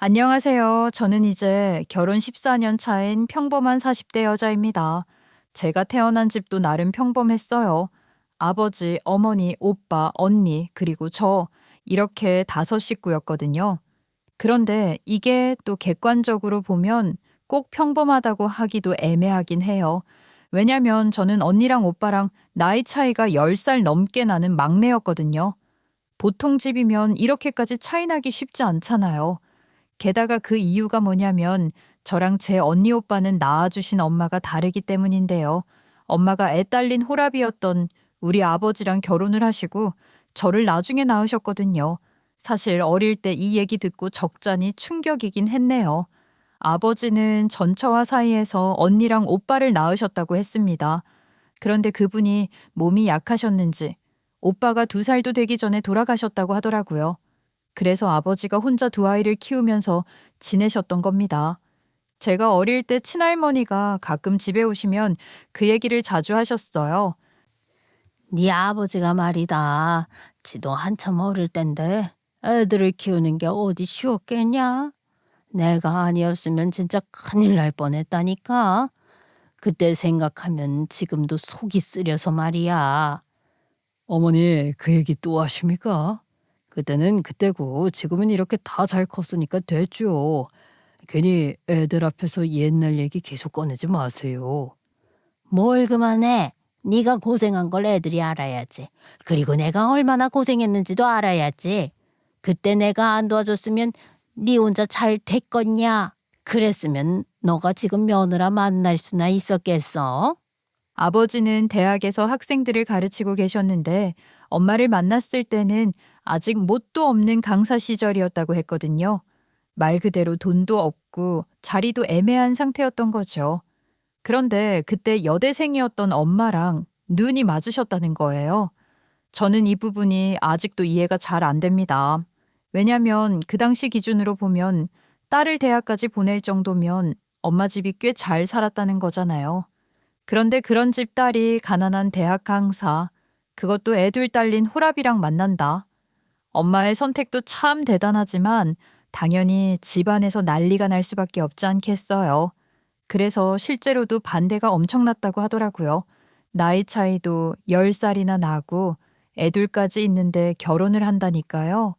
안녕하세요. 저는 이제 결혼 14년 차인 평범한 40대 여자입니다. 제가 태어난 집도 나름 평범했어요. 아버지, 어머니, 오빠, 언니, 그리고 저, 이렇게 5식구였거든요. 그런데 이게 또 객관적으로 보면 꼭 평범하다고 하기도 애매하긴 해요. 왜냐면 저는 언니랑 오빠랑 나이 차이가 10살 넘게 나는 막내였거든요. 보통 집이면 이렇게까지 차이 나기 쉽지 않잖아요. 게다가 그 이유가 뭐냐면 저랑 제 언니 오빠는 낳아주신 엄마가 다르기 때문인데요. 엄마가 애 딸린 호랍이었던 우리 아버지랑 결혼을 하시고 저를 나중에 낳으셨거든요. 사실 어릴 때 이 얘기 듣고 적잖이 충격이긴 했네요. 아버지는 전처와 사이에서 언니랑 오빠를 낳으셨다고 했습니다. 그런데 그분이 몸이 약하셨는지 오빠가 2살도 되기 전에 돌아가셨다고 하더라고요. 그래서 아버지가 혼자 두 아이를 키우면서 지내셨던 겁니다. 제가 어릴 때 친할머니가 가끔 집에 오시면 그 얘기를 자주 하셨어요. 네 아버지가 말이다. 지도 한참 어릴 땐데 애들을 키우는 게 어디 쉬웠겠냐? 내가 아니었으면 진짜 큰일 날 뻔했다니까. 그때 생각하면 지금도 속이 쓰려서 말이야. 어머니, 그 얘기 또 하십니까? 그때는 그때고 지금은 이렇게 다 잘 컸으니까 됐죠. 괜히 애들 앞에서 옛날 얘기 계속 꺼내지 마세요. 뭘 그만해. 네가 고생한 걸 애들이 알아야지. 그리고 내가 얼마나 고생했는지도 알아야지. 그때 내가 안 도와줬으면 네 혼자 잘 됐겠냐? 그랬으면 너가 지금 며느라 만날 수나 있었겠어? 아버지는 대학에서 학생들을 가르치고 계셨는데 엄마를 만났을 때는 아직 뭣도 없는 강사 시절이었다고 했거든요. 말 그대로 돈도 없고 자리도 애매한 상태였던 거죠. 그런데 그때 여대생이었던 엄마랑 눈이 맞으셨다는 거예요. 저는 이 부분이 아직도 이해가 잘 안 됩니다. 왜냐면 그 당시 기준으로 보면 딸을 대학까지 보낼 정도면 엄마 집이 꽤 잘 살았다는 거잖아요. 그런데 그런 집 딸이 가난한 대학 강사, 그것도 애둘 딸린 호랍이랑 만난다. 엄마의 선택도 참 대단하지만 당연히 집안에서 난리가 날 수밖에 없지 않겠어요. 그래서 실제로도 반대가 엄청났다고 하더라고요. 나이 차이도 10살이나 나고 애둘까지 있는데 결혼을 한다니까요.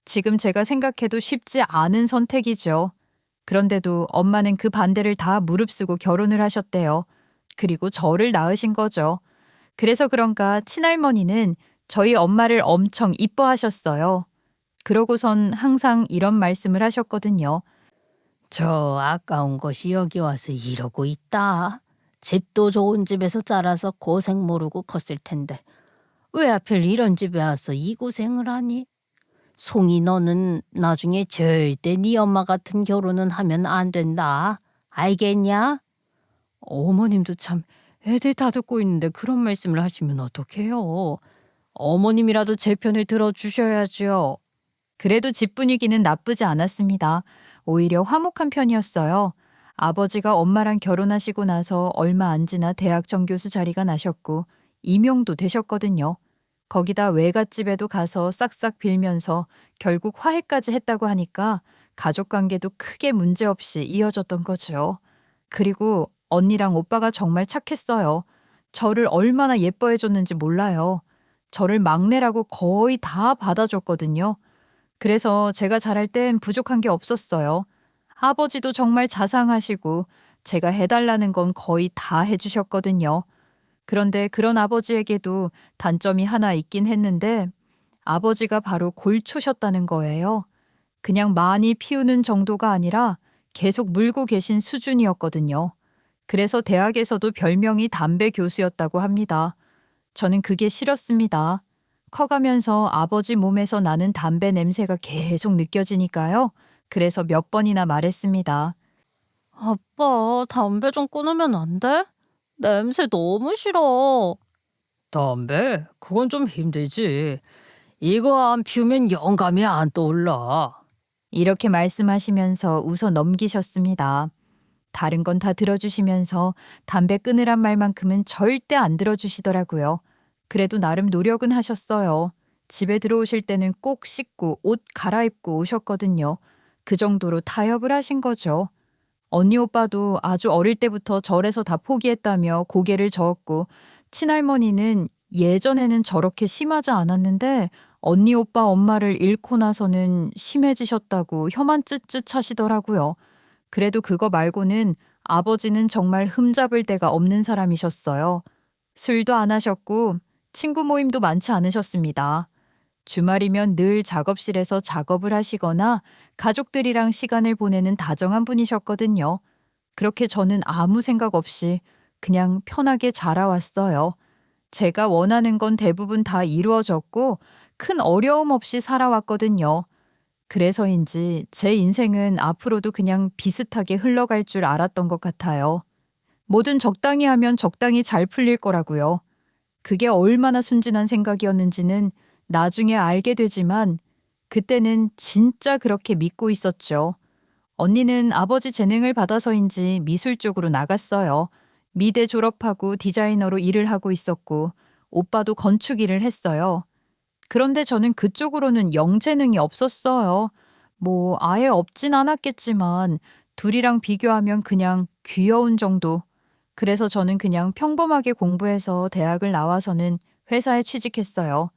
지금 제가 생각해도 쉽지 않은 선택이죠. 그런데도 엄마는 그 반대를 다 무릅쓰고 결혼을 하셨대요. 그리고 저를 낳으신 거죠. 그래서 그런가 친할머니는 저희 엄마를 엄청 이뻐하셨어요. 그러고선 항상 이런 말씀을 하셨거든요. 저 아까운 것이 여기 와서 이러고 있다. 집도 좋은 집에서 자라서 고생 모르고 컸을 텐데 왜 하필 이런 집에 와서 이 고생을 하니? 송이 너는 나중에 절대 네 엄마 같은 결혼은 하면 안 된다. 알겠냐? 어머님도 참 애들 다 듣고 있는데 그런 말씀을 하시면 어떡해요. 어머님이라도 제 편을 들어주셔야죠. 그래도 집 분위기는 나쁘지 않았습니다. 오히려 화목한 편이었어요. 아버지가 엄마랑 결혼하시고 나서 얼마 안 지나 대학 정교수 자리가 나셨고 임용도 되셨거든요. 거기다 외갓집에도 가서 싹싹 빌면서 결국 화해까지 했다고 하니까 가족 관계도 크게 문제없이 이어졌던 거죠. 그리고 언니랑 오빠가 정말 착했어요. 저를 얼마나 예뻐해 줬는지 몰라요. 저를 막내라고 거의 다 받아줬거든요. 그래서 제가 자랄 땐 부족한 게 없었어요. 아버지도 정말 자상하시고 제가 해달라는 건 거의 다 해주셨거든요. 그런데 그런 아버지에게도 단점이 하나 있긴 했는데 아버지가 바로 골초셨다는 거예요. 그냥 많이 피우는 정도가 아니라 계속 물고 계신 수준이었거든요. 그래서 대학에서도 별명이 담배 교수였다고 합니다. 저는 그게 싫었습니다. 커가면서 아버지 몸에서 나는 담배 냄새가 계속 느껴지니까요. 그래서 몇 번이나 말했습니다. 아빠, 담배 좀 끊으면 안 돼? 냄새 너무 싫어. 담배? 그건 좀 힘들지. 이거 안 피우면 영감이 안 떠올라. 이렇게 말씀하시면서 웃어 넘기셨습니다. 다른 건 다 들어주시면서 담배 끊으란 말만큼은 절대 안 들어주시더라고요. 그래도 나름 노력은 하셨어요. 집에 들어오실 때는 꼭 씻고 옷 갈아입고 오셨거든요. 그 정도로 타협을 하신 거죠. 언니 오빠도 아주 어릴 때부터 절에서 다 포기했다며 고개를 저었고, 친할머니는 예전에는 저렇게 심하지 않았는데 언니 오빠 엄마를 잃고 나서는 심해지셨다고 혀만 쯧쯧 하시더라고요. 그래도 그거 말고는 아버지는 정말 흠잡을 데가 없는 사람이셨어요. 술도 안 하셨고 친구 모임도 많지 않으셨습니다. 주말이면 늘 작업실에서 작업을 하시거나 가족들이랑 시간을 보내는 다정한 분이셨거든요. 그렇게 저는 아무 생각 없이 그냥 편하게 자라왔어요. 제가 원하는 건 대부분 다 이루어졌고 큰 어려움 없이 살아왔거든요. 그래서인지 제 인생은 앞으로도 그냥 비슷하게 흘러갈 줄 알았던 것 같아요. 뭐든 적당히 하면 적당히 잘 풀릴 거라고요. 그게 얼마나 순진한 생각이었는지는 나중에 알게 되지만 그때는 진짜 그렇게 믿고 있었죠. 언니는 아버지 재능을 받아서인지 미술 쪽으로 나갔어요. 미대 졸업하고 디자이너로 일을 하고 있었고 오빠도 건축 일을 했어요. 그런데 저는 그쪽으로는 영 재능이 없었어요. 뭐 아예 없진 않았겠지만 둘이랑 비교하면 그냥 귀여운 정도. 그래서 저는 그냥 평범하게 공부해서 대학을 나와서는 회사에 취직했어요.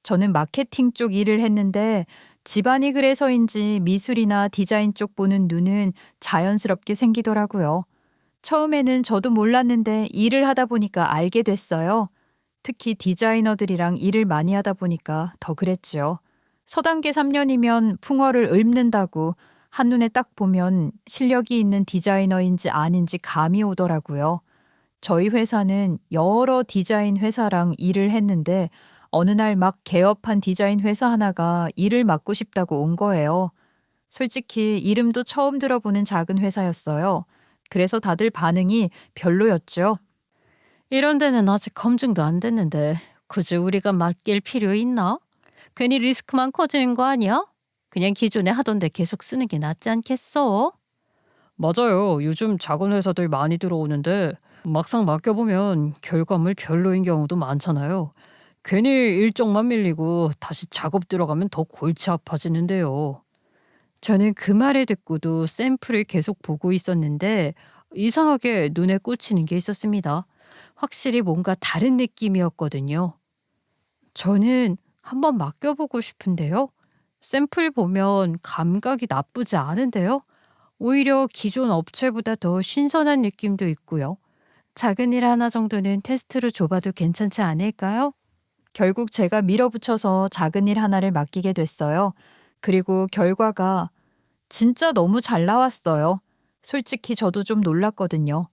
저는 마케팅 쪽 일을 했는데 집안이 그래서인지 미술이나 디자인 쪽 보는 눈은 자연스럽게 생기더라고요. 처음에는 저도 몰랐는데 일을 하다 보니까 알게 됐어요. 특히 디자이너들이랑 일을 많이 하다 보니까 더 그랬죠. 서단계 3년이면 풍어를 읊는다고 한눈에 딱 보면 실력이 있는 디자이너인지 아닌지 감이 오더라고요. 저희 회사는 여러 디자인 회사랑 일을 했는데 어느 날 막 개업한 디자인 회사 하나가 일을 맡고 싶다고 온 거예요. 솔직히 이름도 처음 들어보는 작은 회사였어요. 그래서 다들 반응이 별로였죠. 이런 데는 아직 검증도 안 됐는데 굳이 우리가 맡길 필요 있나? 괜히 리스크만 커지는 거 아니야? 그냥 기존에 하던 데 계속 쓰는 게 낫지 않겠어? 맞아요. 요즘 작은 회사들 많이 들어오는데 막상 맡겨보면 결과물 별로인 경우도 많잖아요. 괜히 일정만 밀리고 다시 작업 들어가면 더 골치 아파지는데요. 저는 그 말을 듣고도 샘플을 계속 보고 있었는데 이상하게 눈에 꽂히는 게 있었습니다. 확실히 뭔가 다른 느낌이었거든요. 저는 한번 맡겨보고 싶은데요. 샘플 보면 감각이 나쁘지 않은데요. 오히려 기존 업체보다 더 신선한 느낌도 있고요. 작은 일 하나 정도는 테스트로 줘봐도 괜찮지 않을까요? 결국 제가 밀어붙여서 작은 일 하나를 맡기게 됐어요. 그리고 결과가 진짜 너무 잘 나왔어요. 솔직히 저도 좀 놀랐거든요.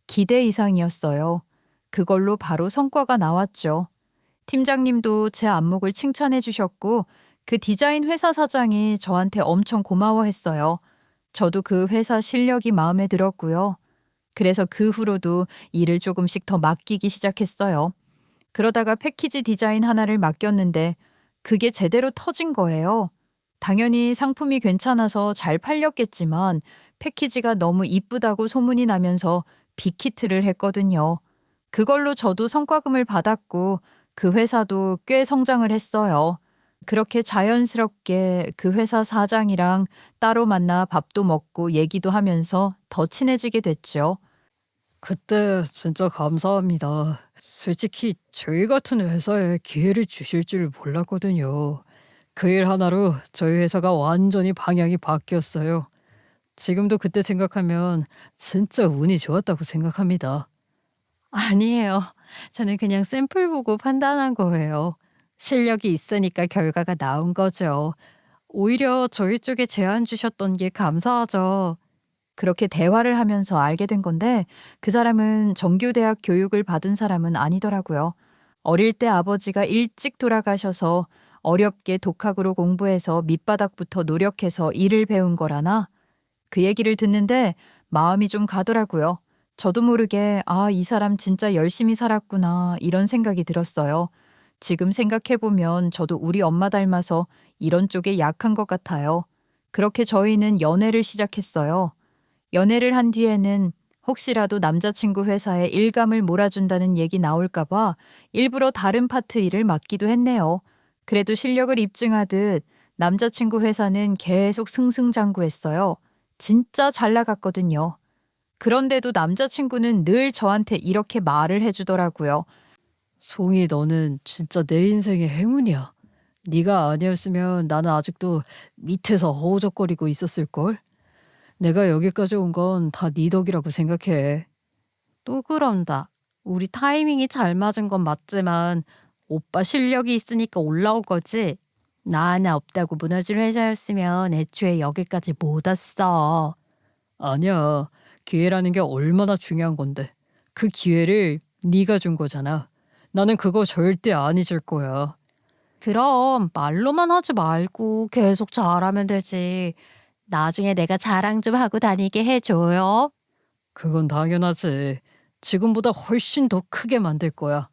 기대 이상이었어요. 그걸로 바로 성과가 나왔죠. 팀장님도 제 안목을 칭찬해 주셨고 그 디자인 회사 사장이 저한테 엄청 고마워했어요. 저도 그 회사 실력이 마음에 들었고요. 그래서 그 후로도 일을 조금씩 더 맡기기 시작했어요. 그러다가 패키지 디자인 하나를 맡겼는데 그게 제대로 터진 거예요. 당연히 상품이 괜찮아서 잘 팔렸겠지만 패키지가 너무 이쁘다고 소문이 나면서 빅히트를 했거든요. 그걸로 저도 성과금을 받았고 그 회사도 꽤 성장을 했어요. 그렇게 자연스럽게 그 회사 사장이랑 따로 만나 밥도 먹고 얘기도 하면서 더 친해지게 됐죠. 그때 진짜 감사합니다. 솔직히 저희 같은 회사에 기회를 주실 줄 몰랐거든요. 그 일 하나로 저희 회사가 완전히 방향이 바뀌었어요. 지금도 그때 생각하면 진짜 운이 좋았다고 생각합니다. 아니에요. 저는 그냥 샘플 보고 판단한 거예요. 실력이 있으니까 결과가 나온 거죠. 오히려 저희 쪽에 제안 주셨던 게 감사하죠. 그렇게 대화를 하면서 알게 된 건데 그 사람은 정규대학 교육을 받은 사람은 아니더라고요. 어릴 때 아버지가 일찍 돌아가셔서 어렵게 독학으로 공부해서 밑바닥부터 노력해서 일을 배운 거라나 그 얘기를 듣는데 마음이 좀 가더라고요. 저도 모르게 아, 이 사람 진짜 열심히 살았구나 이런 생각이 들었어요. 지금 생각해보면 저도 우리 엄마 닮아서 이런 쪽에 약한 것 같아요. 그렇게 저희는 연애를 시작했어요. 연애를 한 뒤에는 혹시라도 남자친구 회사에 일감을 몰아준다는 얘기 나올까봐 일부러 다른 파트 일을 맡기도 했네요. 그래도 실력을 입증하듯 남자친구 회사는 계속 승승장구했어요. 진짜 잘 나갔거든요. 그런데도 남자친구는 늘 저한테 이렇게 말을 해주더라고요. 송이, 너는 진짜 내 인생의 행운이야. 네가 아니었으면 나는 아직도 밑에서 허우적거리고 있었을걸. 내가 여기까지 온 건 다 네 덕이라고 생각해. 또 그런다. 우리 타이밍이 잘 맞은 건 맞지만 오빠 실력이 있으니까 올라온 거지. 나 하나 없다고 무너진 회사였으면 애초에 여기까지 못 왔어. 아니야. 기회라는 게 얼마나 중요한 건데. 그 기회를 네가 준 거잖아. 나는 그거 절대 안 잊을 거야. 그럼 말로만 하지 말고 계속 잘하면 되지. 나중에 내가 자랑 좀 하고 다니게 해줘요. 그건 당연하지. 지금보다 훨씬 더 크게 만들 거야.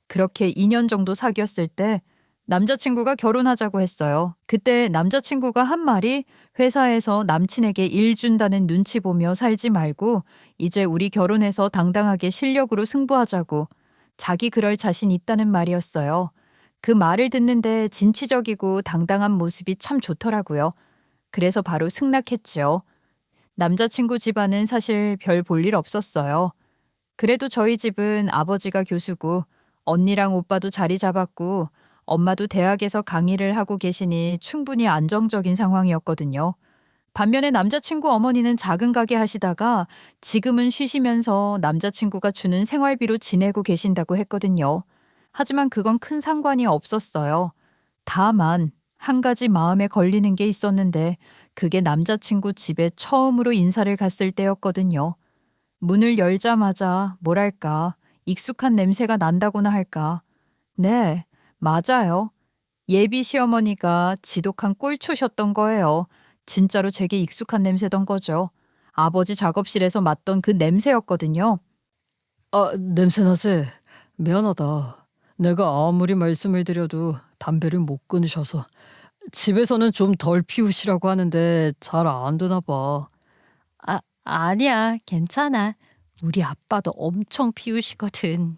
그렇게 2년 정도 사귀었을 때 남자친구가 결혼하자고 했어요. 그때 남자친구가 한 말이 회사에서 남친에게 일 준다는 눈치 보며 살지 말고 이제 우리 결혼해서 당당하게 실력으로 승부하자고, 자기 그럴 자신 있다는 말이었어요. 그 말을 듣는데 진취적이고 당당한 모습이 참 좋더라고요. 그래서 바로 승낙했죠. 남자친구 집안은 사실 별 볼 일 없었어요. 그래도 저희 집은 아버지가 교수고 언니랑 오빠도 자리 잡았고 엄마도 대학에서 강의를 하고 계시니 충분히 안정적인 상황이었거든요. 반면에 남자친구 어머니는 작은 가게 하시다가 지금은 쉬시면서 남자친구가 주는 생활비로 지내고 계신다고 했거든요. 하지만 그건 큰 상관이 없었어요. 다만 한 가지 마음에 걸리는 게 있었는데 그게 남자친구 집에 처음으로 인사를 갔을 때였거든요. 문을 열자마자 뭐랄까 익숙한 냄새가 난다고나 할까. 네, 맞아요. 예비 시어머니가 지독한 꼴초셨던 거예요. 진짜로 제게 익숙한 냄새던 거죠. 아버지 작업실에서 맡던 그 냄새였거든요. 아, 냄새나지? 미안하다. 내가 아무리 말씀을 드려도 담배를 못 끊으셔서. 집에서는 좀 덜 피우시라고 하는데 잘 안 되나 봐. 아니야. 괜찮아. 우리 아빠도 엄청 피우시거든.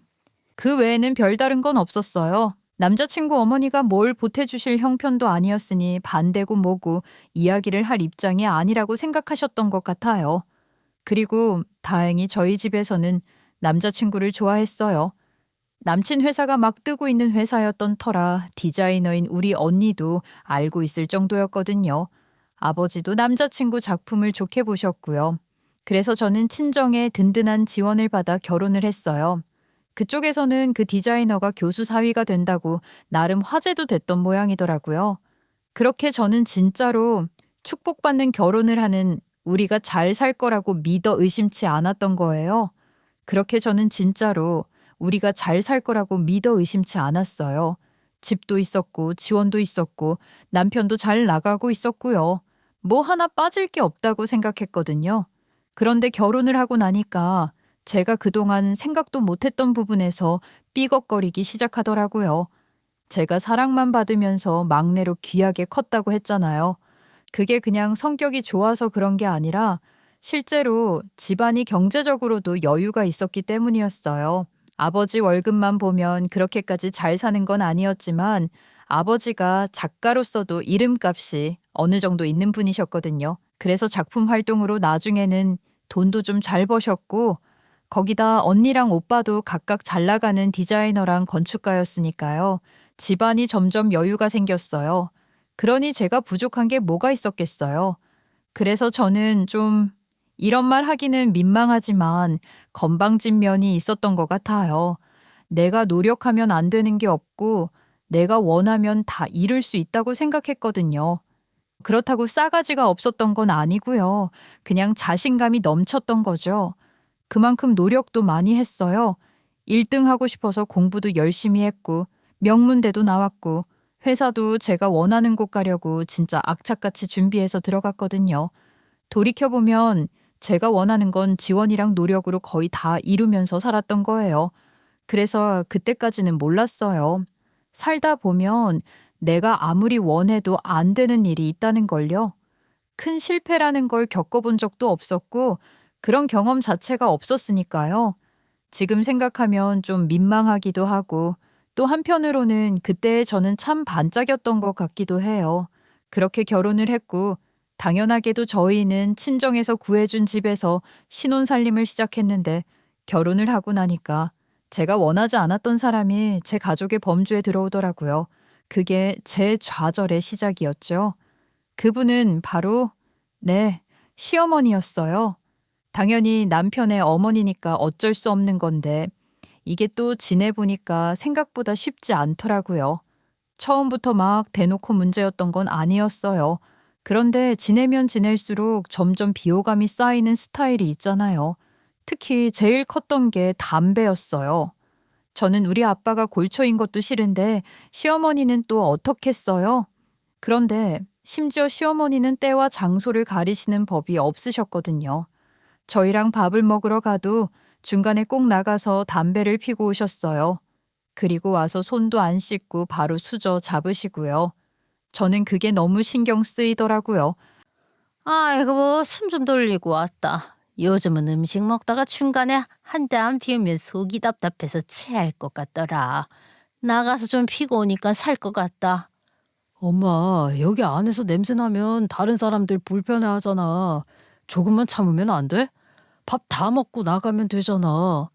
그 외에는 별다른 건 없었어요. 남자친구 어머니가 뭘 보태주실 형편도 아니었으니 반대고 뭐고 이야기를 할 입장이 아니라고 생각하셨던 것 같아요. 그리고 다행히 저희 집에서는 남자친구를 좋아했어요. 남친 회사가 막 뜨고 있는 회사였던 터라 디자이너인 우리 언니도 알고 있을 정도였거든요. 아버지도 남자친구 작품을 좋게 보셨고요. 그래서 저는 친정에 든든한 지원을 받아 결혼을 했어요. 그쪽에서는 그 디자이너가 교수 사위가 된다고 나름 화제도 됐던 모양이더라고요. 그렇게 저는 진짜로 축복받는 결혼을 하는 우리가 잘 살 거라고 믿어 의심치 않았던 거예요. 그렇게 저는 진짜로 우리가 잘 살 거라고 믿어 의심치 않았어요. 집도 있었고 지원도 있었고 남편도 잘 나가고 있었고요. 뭐 하나 빠질 게 없다고 생각했거든요. 그런데 결혼을 하고 나니까 제가 그동안 생각도 못했던 부분에서 삐걱거리기 시작하더라고요. 제가 사랑만 받으면서 막내로 귀하게 컸다고 했잖아요. 그게 그냥 성격이 좋아서 그런 게 아니라 실제로 집안이 경제적으로도 여유가 있었기 때문이었어요. 아버지 월급만 보면 그렇게까지 잘 사는 건 아니었지만 아버지가 작가로서도 이름값이 어느 정도 있는 분이셨거든요. 그래서 작품 활동으로 나중에는 돈도 좀 잘 버셨고 거기다 언니랑 오빠도 각각 잘 나가는 디자이너랑 건축가였으니까요. 집안이 점점 여유가 생겼어요. 그러니 제가 부족한 게 뭐가 있었겠어요. 그래서 저는 좀 이런 말 하기는 민망하지만 건방진 면이 있었던 것 같아요. 내가 노력하면 안 되는 게 없고 내가 원하면 다 이룰 수 있다고 생각했거든요. 그렇다고 싸가지가 없었던 건 아니고요. 그냥 자신감이 넘쳤던 거죠. 그만큼 노력도 많이 했어요. 1등 하고 싶어서 공부도 열심히 했고 명문대도 나왔고 회사도 제가 원하는 곳 가려고 진짜 악착같이 준비해서 들어갔거든요. 돌이켜보면 제가 원하는 건 지원이랑 노력으로 거의 다 이루면서 살았던 거예요. 그래서 그때까지는 몰랐어요. 살다 보면 내가 아무리 원해도 안 되는 일이 있다는 걸요. 큰 실패라는 걸 겪어본 적도 없었고 그런 경험 자체가 없었으니까요. 지금 생각하면 좀 민망하기도 하고 또 한편으로는 그때의 저는 참 반짝였던 것 같기도 해요. 그렇게 결혼을 했고 당연하게도 저희는 친정에서 구해준 집에서 신혼살림을 시작했는데 결혼을 하고 나니까 제가 원하지 않았던 사람이 제 가족의 범주에 들어오더라고요. 그게 제 좌절의 시작이었죠. 그분은 바로 네, 시어머니였어요. 당연히 남편의 어머니니까 어쩔 수 없는 건데 이게 또 지내보니까 생각보다 쉽지 않더라고요. 처음부터 막 대놓고 문제였던 건 아니었어요. 그런데 지내면 지낼수록 점점 비호감이 쌓이는 스타일이 있잖아요. 특히 제일 컸던 게 담배였어요. 저는 우리 아빠가 골초인 것도 싫은데 시어머니는 또 어떻겠어요? 그런데 심지어 시어머니는 때와 장소를 가리시는 법이 없으셨거든요. 저희랑 밥을 먹으러 가도 중간에 꼭 나가서 담배를 피고 오셨어요. 그리고 와서 손도 안 씻고 바로 수저 잡으시고요. 저는 그게 너무 신경 쓰이더라고요. 아이고, 숨 좀 돌리고 왔다. 요즘은 음식 먹다가 중간에 한 대 안 피우면 속이 답답해서 체할 것 같더라. 나가서 좀 피고 오니까 살 것 같다. 엄마, 여기 안에서 냄새 나면 다른 사람들 불편해하잖아. 조금만 참으면 안 돼? 밥 다 먹고 나가면 되잖아.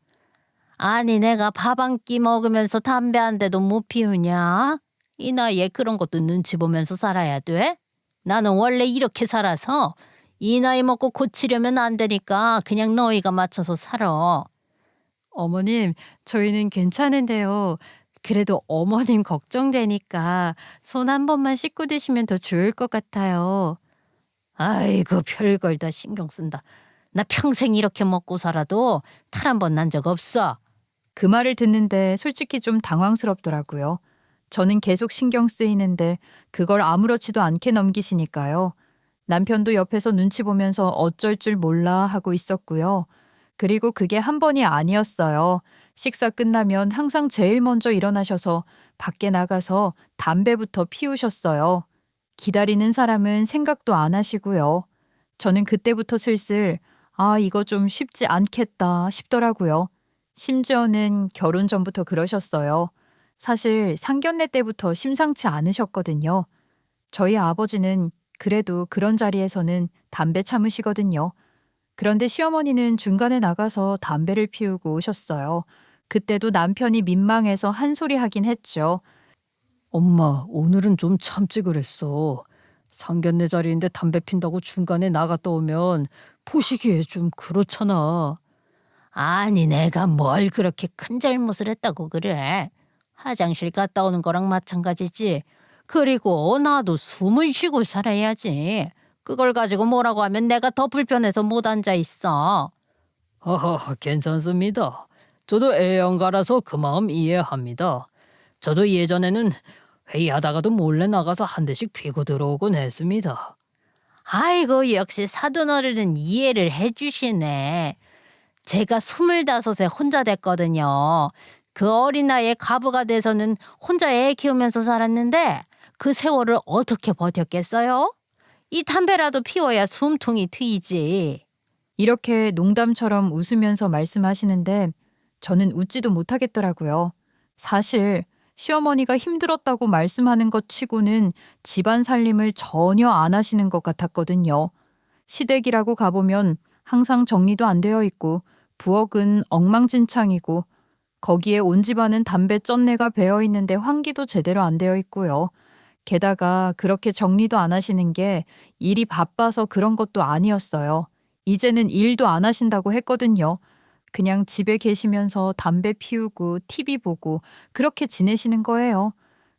아니, 내가 밥 한 끼 먹으면서 담배 한 대도 못 피우냐? 이 나이에 그런 것도 눈치 보면서 살아야 돼? 나는 원래 이렇게 살아서 이 나이 먹고 고치려면 안 되니까 그냥 너희가 맞춰서 살아. 어머님, 저희는 괜찮은데요. 그래도 어머님 걱정되니까 손 한 번만 씻고 드시면 더 좋을 것 같아요. 아이고, 별걸 다 신경 쓴다. 나 평생 이렇게 먹고 살아도 탈 한 번 난 적 없어. 그 말을 듣는데 솔직히 좀 당황스럽더라고요. 저는 계속 신경 쓰이는데 그걸 아무렇지도 않게 넘기시니까요. 남편도 옆에서 눈치 보면서 어쩔 줄 몰라 하고 있었고요. 그리고 그게 한 번이 아니었어요. 식사 끝나면 항상 제일 먼저 일어나셔서 밖에 나가서 담배부터 피우셨어요. 기다리는 사람은 생각도 안 하시고요. 저는 그때부터 슬슬 이거 좀 쉽지 않겠다 싶더라고요. 심지어는 결혼 전부터 그러셨어요. 사실 상견례 때부터 심상치 않으셨거든요. 저희 아버지는 그래도 그런 자리에서는 담배 참으시거든요. 그런데 시어머니는 중간에 나가서 담배를 피우고 오셨어요. 그때도 남편이 민망해서 한 소리 하긴 했죠. 엄마, 오늘은 좀 참지 그랬어. 상견례 자리인데 담배 핀다고 중간에 나갔다 오면 보시기에 좀 그렇잖아. 아니, 내가 뭘 그렇게 큰 잘못을 했다고 그래. 화장실 갔다 오는 거랑 마찬가지지. 그리고 나도 숨을 쉬고 살아야지. 그걸 가지고 뭐라고 하면 내가 더 불편해서 못 앉아 있어. 괜찮습니다. 저도 애연가라서 그 마음 이해합니다. 저도 예전에는 회의하다가도 몰래 나가서 한 대씩 피고 들어오곤 했습니다. 아이고, 역시 사돈 어른은 이해를 해주시네. 제가 25에 혼자 됐거든요. 그 어린 나이에 가부가 돼서는 혼자 애 키우면서 살았는데 그 세월을 어떻게 버텼겠어요? 이 담배라도 피워야 숨통이 트이지. 이렇게 농담처럼 웃으면서 말씀하시는데 저는 웃지도 못하겠더라고요. 사실 시어머니가 힘들었다고 말씀하는 것 치고는 집안 살림을 전혀 안 하시는 것 같았거든요. 시댁이라고 가보면 항상 정리도 안 되어 있고 부엌은 엉망진창이고 거기에 온 집안은 담배 쩐내가 배어 있는데 환기도 제대로 안 되어 있고요. 게다가 그렇게 정리도 안 하시는 게 일이 바빠서 그런 것도 아니었어요. 이제는 일도 안 하신다고 했거든요. 그냥 집에 계시면서 담배 피우고 TV 보고 그렇게 지내시는 거예요.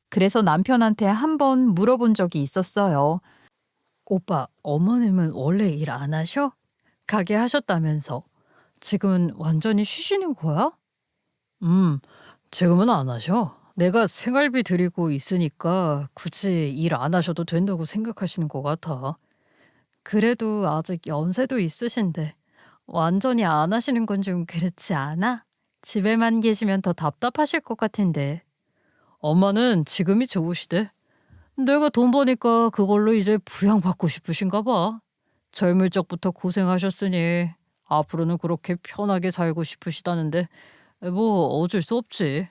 그래서 남편한테 한 번 물어본 적이 있었어요. 오빠, 어머님은 원래 일 안 하셔? 가게 하셨다면서. 지금은 완전히 쉬시는 거야? 지금은 안 하셔. 내가 생활비 드리고 있으니까 굳이 일 안 하셔도 된다고 생각하시는 것 같아. 그래도 아직 연세도 있으신데 완전히 안 하시는 건 좀 그렇지 않아? 집에만 계시면 더 답답하실 것 같은데. 엄마는 지금이 좋으시대. 내가 돈 버니까 그걸로 이제 부양받고 싶으신가 봐. 젊을 적부터 고생하셨으니 앞으로는 그렇게 편하게 살고 싶으시다는데 뭐 어쩔 수 없지.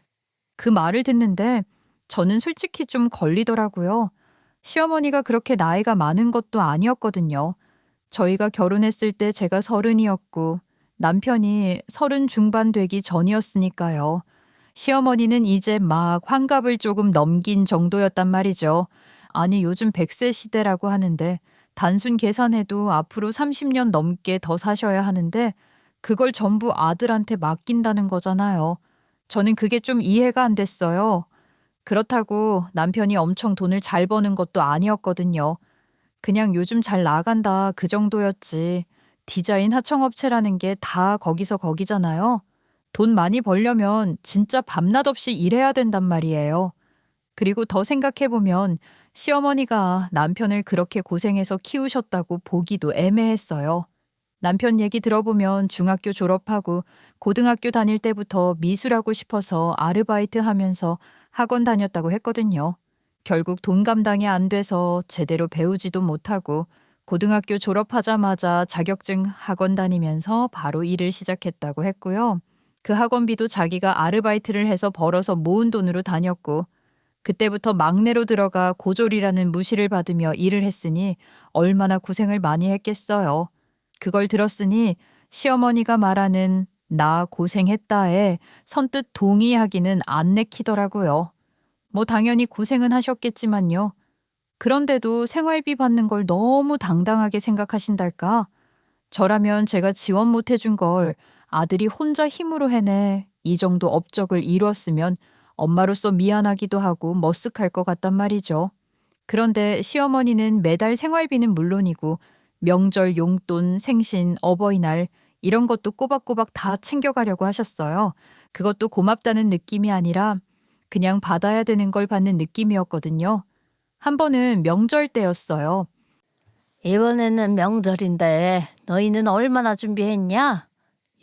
그 말을 듣는데 저는 솔직히 좀 걸리더라고요. 시어머니가 그렇게 나이가 많은 것도 아니었거든요. 저희가 결혼했을 때 제가 30이었고 남편이 30 중반 되기 전이었으니까요. 시어머니는 이제 막 환갑을 조금 넘긴 정도였단 말이죠. 아니, 요즘 100세 시대라고 하는데 단순 계산해도 앞으로 30년 넘게 더 사셔야 하는데 그걸 전부 아들한테 맡긴다는 거잖아요. 저는 그게 좀 이해가 안 됐어요. 그렇다고 남편이 엄청 돈을 잘 버는 것도 아니었거든요. 그냥 요즘 잘 나간다 그 정도였지. 디자인 하청업체라는 게 다 거기서 거기잖아요. 돈 많이 벌려면 진짜 밤낮 없이 일해야 된단 말이에요. 그리고 더 생각해보면 시어머니가 남편을 그렇게 고생해서 키우셨다고 보기도 애매했어요. 남편 얘기 들어보면 중학교 졸업하고 고등학교 다닐 때부터 미술하고 싶어서 아르바이트 하면서 학원 다녔다고 했거든요. 결국 돈 감당이 안 돼서 제대로 배우지도 못하고 고등학교 졸업하자마자 자격증 학원 다니면서 바로 일을 시작했다고 했고요. 그 학원비도 자기가 아르바이트를 해서 벌어서 모은 돈으로 다녔고 그때부터 막내로 들어가 고졸이라는 무시를 받으며 일을 했으니 얼마나 고생을 많이 했겠어요. 그걸 들었으니 시어머니가 말하는 나 고생했다에 선뜻 동의하기는 안 내키더라고요. 뭐 당연히 고생은 하셨겠지만요. 그런데도 생활비 받는 걸 너무 당당하게 생각하신달까? 저라면 제가 지원 못 해준 걸 아들이 혼자 힘으로 해내 이 정도 업적을 이루었으면 엄마로서 미안하기도 하고 머쓱할 것 같단 말이죠. 그런데 시어머니는 매달 생활비는 물론이고 명절 용돈, 생신, 어버이날 이런 것도 꼬박꼬박 다 챙겨가려고 하셨어요. 그것도 고맙다는 느낌이 아니라 그냥 받아야 되는 걸 받는 느낌이었거든요. 한 번은 명절 때였어요. 이번에는 명절인데 너희는 얼마나 준비했냐?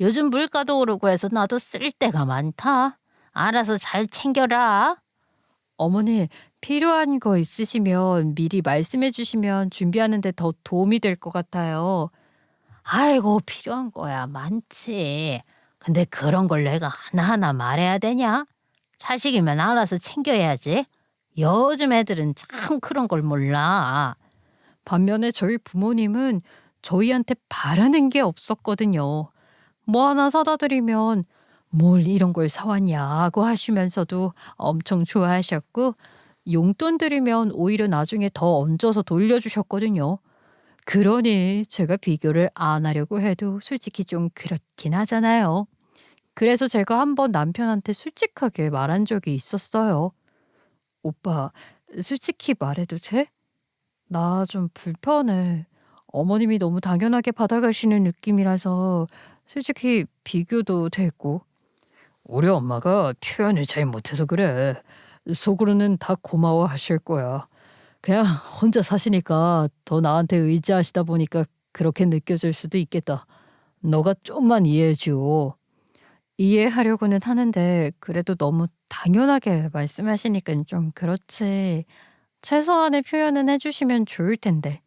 요즘 물가도 오르고 해서 나도 쓸 데가 많다. 알아서 잘 챙겨라. 어머니, 필요한 거 있으시면 미리 말씀해 주시면 준비하는 데 더 도움이 될 것 같아요. 아이고, 필요한 거야 많지. 근데 그런 걸 내가 하나하나 말해야 되냐? 자식이면 알아서 챙겨야지. 요즘 애들은 참 그런 걸 몰라. 반면에 저희 부모님은 저희한테 바라는 게 없었거든요. 뭐 하나 사다 드리면 뭘 이런 걸 사왔냐고 하시면서도 엄청 좋아하셨고 용돈 드리면 오히려 나중에 더 얹어서 돌려주셨거든요. 그러니 제가 비교를 안 하려고 해도 솔직히 좀 그렇긴 하잖아요. 그래서 제가 한번 남편한테 솔직하게 말한 적이 있었어요. 오빠, 솔직히 말해도 돼? 나 좀 불편해. 어머님이 너무 당연하게 받아가시는 느낌이라서 솔직히 비교도 되고. 우리 엄마가 표현을 잘 못해서 그래. 속으로는 다 고마워하실 거야. 그냥 혼자 사시니까 더 나한테 의지하시다 보니까 그렇게 느껴질 수도 있겠다. 너가 좀만 이해해줘. 이해하려고는 하는데 그래도 너무 당연하게 말씀하시니까 좀 그렇지. 최소한의 표현은 해주시면 좋을 텐데.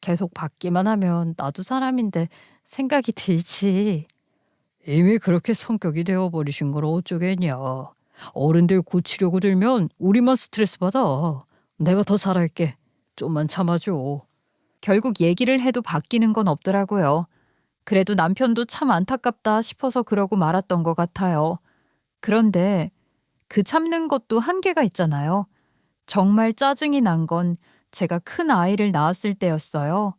계속 받기만 하면 나도 사람인데 생각이 들지. 이미 그렇게 성격이 되어버리신 걸 어쩌겠냐. 어른들 고치려고 들면 우리만 스트레스 받아. 내가 더 잘할게. 좀만 참아줘. 결국 얘기를 해도 바뀌는 건 없더라고요. 그래도 남편도 참 안타깝다 싶어서 그러고 말았던 것 같아요. 그런데 그 참는 것도 한계가 있잖아요. 정말 짜증이 난 건 제가 큰 아이를 낳았을 때였어요.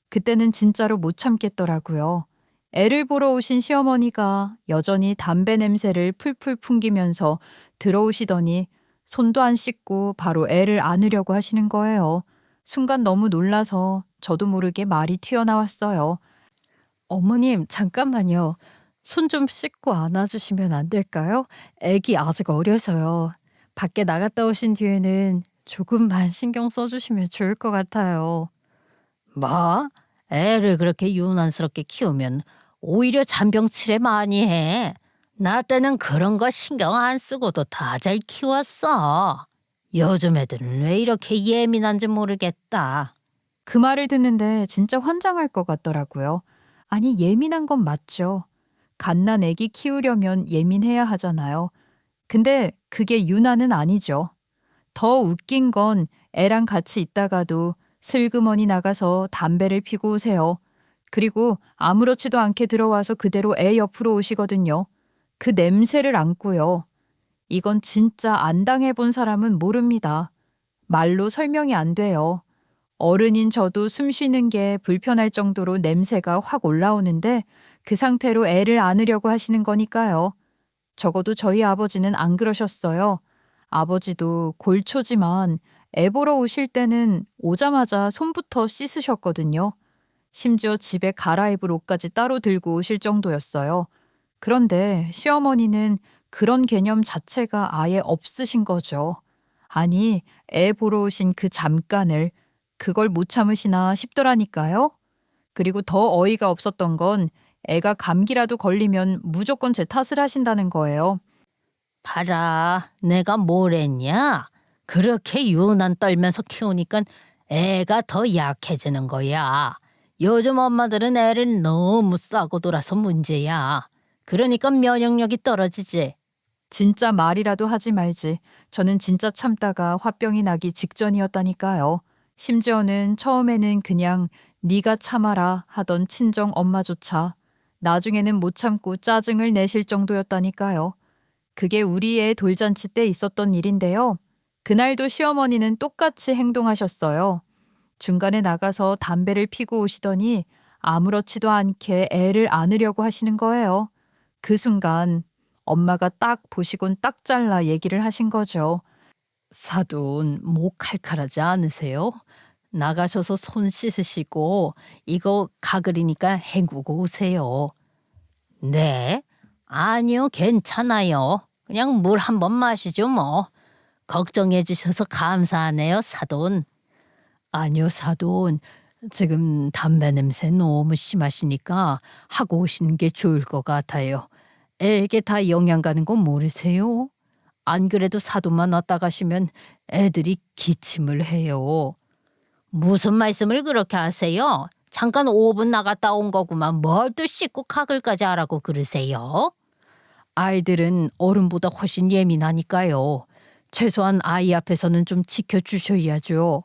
그때는 진짜로 못 참겠더라고요. 애를 보러 오신 시어머니가 여전히 담배 냄새를 풀풀 풍기면서 들어오시더니 손도 안 씻고 바로 애를 안으려고 하시는 거예요. 순간 너무 놀라서 저도 모르게 말이 튀어나왔어요. 어머님, 잠깐만요. 손 좀 씻고 안아주시면 안 될까요? 애기 아직 어려서요. 밖에 나갔다 오신 뒤에는 조금만 신경 써주시면 좋을 것 같아요. 뭐? 애를 그렇게 유난스럽게 키우면 오히려 잔병치레 많이 해. 나 때는 그런 거 신경 안 쓰고도 다 잘 키웠어. 요즘 애들은 왜 이렇게 예민한지 모르겠다. 그 말을 듣는데 진짜 환장할 것 같더라고요. 아니, 예민한 건 맞죠. 갓난 애기 키우려면 예민해야 하잖아요. 근데 그게 유난은 아니죠. 더 웃긴 건 애랑 같이 있다가도 슬그머니 나가서 담배를 피고 오세요. 그리고 아무렇지도 않게 들어와서 그대로 애 옆으로 오시거든요. 그 냄새를 안고요. 이건 진짜 안 당해본 사람은 모릅니다. 말로 설명이 안 돼요. 어른인 저도 숨 쉬는 게 불편할 정도로 냄새가 확 올라오는데 그 상태로 애를 안으려고 하시는 거니까요. 적어도 저희 아버지는 안 그러셨어요. 아버지도 골초지만 애 보러 오실 때는 오자마자 손부터 씻으셨거든요. 심지어 집에 갈아입을 옷까지 따로 들고 오실 정도였어요. 그런데 시어머니는 그런 개념 자체가 아예 없으신 거죠. 아니, 애 보러 오신 그 잠깐을 그걸 못 참으시나 싶더라니까요. 그리고 더 어이가 없었던 건 애가 감기라도 걸리면 무조건 제 탓을 하신다는 거예요. 봐라, 내가 뭘 했냐? 그렇게 유난 떨면서 키우니까 애가 더 약해지는 거야. 요즘 엄마들은 애를 너무 싸고 돌아서 문제야. 그러니까 면역력이 떨어지지. 진짜 말이라도 하지 말지. 저는 진짜 참다가 화병이 나기 직전이었다니까요. 심지어는 처음에는 그냥 네가 참아라 하던 친정 엄마조차 나중에는 못 참고 짜증을 내실 정도였다니까요. 그게 우리 애 돌잔치 때 있었던 일인데요. 그날도 시어머니는 똑같이 행동하셨어요. 중간에 나가서 담배를 피고 오시더니 아무렇지도 않게 애를 안으려고 하시는 거예요. 그 순간 엄마가 딱 보시곤 딱 잘라 얘기를 하신 거죠. 사돈 목 칼칼하지 않으세요? 나가셔서 손 씻으시고 이거 가글이니까 헹구고 오세요. 네? 아니요, 괜찮아요. 그냥 물 한 번 마시죠 뭐. 걱정해 주셔서 감사하네요, 사돈. 아니요, 사돈. 지금 담배 냄새 너무 심하시니까 하고 오시는 게 좋을 것 같아요. 애에게 다 영향 가는 거 모르세요? 안 그래도 사돈만 왔다 가시면 애들이 기침을 해요. 무슨 말씀을 그렇게 하세요? 잠깐 5분 나갔다 온 거구만 뭘 또 씻고 가글까지 하라고 그러세요? 아이들은 어른보다 훨씬 예민하니까요. 최소한 아이 앞에서는 좀 지켜주셔야죠.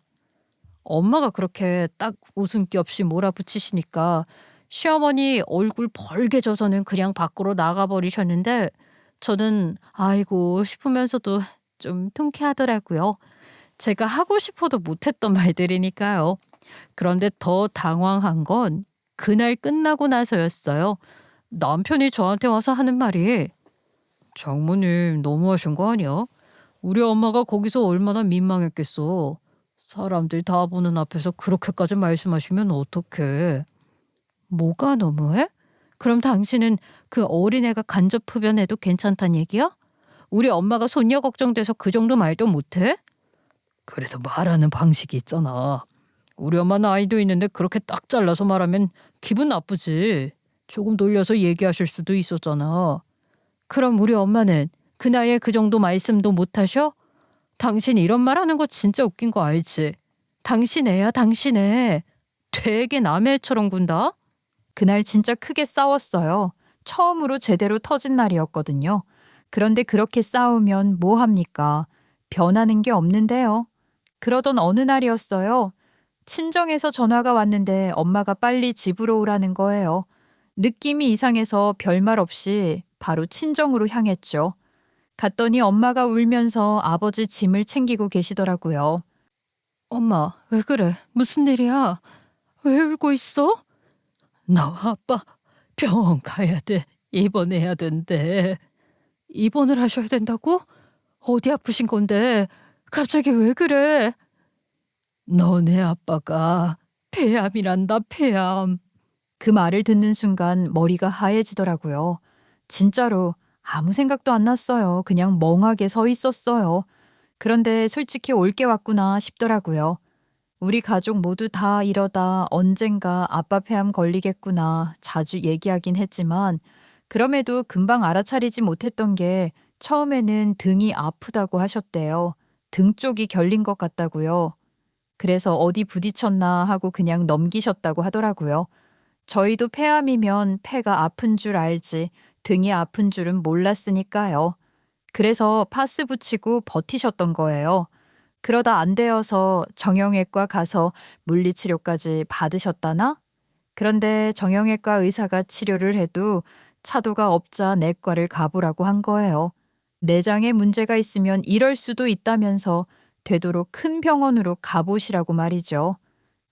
엄마가 그렇게 딱 웃음기 없이 몰아붙이시니까 시어머니 얼굴 벌게져서는 그냥 밖으로 나가버리셨는데 저는 아이고 싶으면서도 좀 통쾌하더라고요. 제가 하고 싶어도 못했던 말들이니까요. 그런데 더 당황한 건 그날 끝나고 나서였어요. 남편이 저한테 와서 하는 말이 장모님 너무하신 거 아니야? 우리 엄마가 거기서 얼마나 민망했겠어. 사람들 다 보는 앞에서 그렇게까지 말씀하시면 어떡해. 뭐가 너무해? 그럼 당신은 그 어린애가 간접 흡연해도 괜찮단 얘기야? 우리 엄마가 손녀 걱정돼서 그 정도 말도 못해? 그래서 말하는 방식이 있잖아. 우리 엄마는 아이도 있는데 그렇게 딱 잘라서 말하면 기분 나쁘지. 조금 놀려서 얘기하실 수도 있었잖아. 그럼 우리 엄마는 그 나이에 그 정도 말씀도 못하셔? 당신 이런 말 하는 거 진짜 웃긴 거 알지? 당신 애야 당신 애. 되게 남의 애처럼 군다? 그날 진짜 크게 싸웠어요. 처음으로 제대로 터진 날이었거든요. 그런데 그렇게 싸우면 뭐 합니까? 변하는 게 없는데요. 그러던 어느 날이었어요. 친정에서 전화가 왔는데 엄마가 빨리 집으로 오라는 거예요. 느낌이 이상해서 별말 없이 바로 친정으로 향했죠. 갔더니 엄마가 울면서 아버지 짐을 챙기고 계시더라고요. 엄마 왜 그래? 무슨 일이야? 왜 울고 있어? 나와 아빠 병원 가야 돼. 입원해야 된대. 입원을 하셔야 된다고? 어디 아프신 건데? 갑자기 왜 그래? 너네 아빠가 폐암이란다 폐암. 그 말을 듣는 순간 머리가 하얘지더라고요. 진짜로 아무 생각도 안 났어요. 그냥 멍하게 서 있었어요. 그런데 솔직히 올 게 왔구나 싶더라고요. 우리 가족 모두 다 이러다 언젠가 아빠 폐암 걸리겠구나 자주 얘기하긴 했지만 그럼에도 금방 알아차리지 못했던 게 처음에는 등이 아프다고 하셨대요. 등 쪽이 결린 것 같다고요. 그래서 어디 부딪혔나 하고 그냥 넘기셨다고 하더라고요. 저희도 폐암이면 폐가 아픈 줄 알지 등이 아픈 줄은 몰랐으니까요. 그래서 파스 붙이고 버티셨던 거예요. 그러다 안 되어서 정형외과 가서 물리치료까지 받으셨다나? 그런데 정형외과 의사가 치료를 해도 차도가 없자 내과를 가보라고 한 거예요. 내장에 문제가 있으면 이럴 수도 있다면서 되도록 큰 병원으로 가보시라고 말이죠.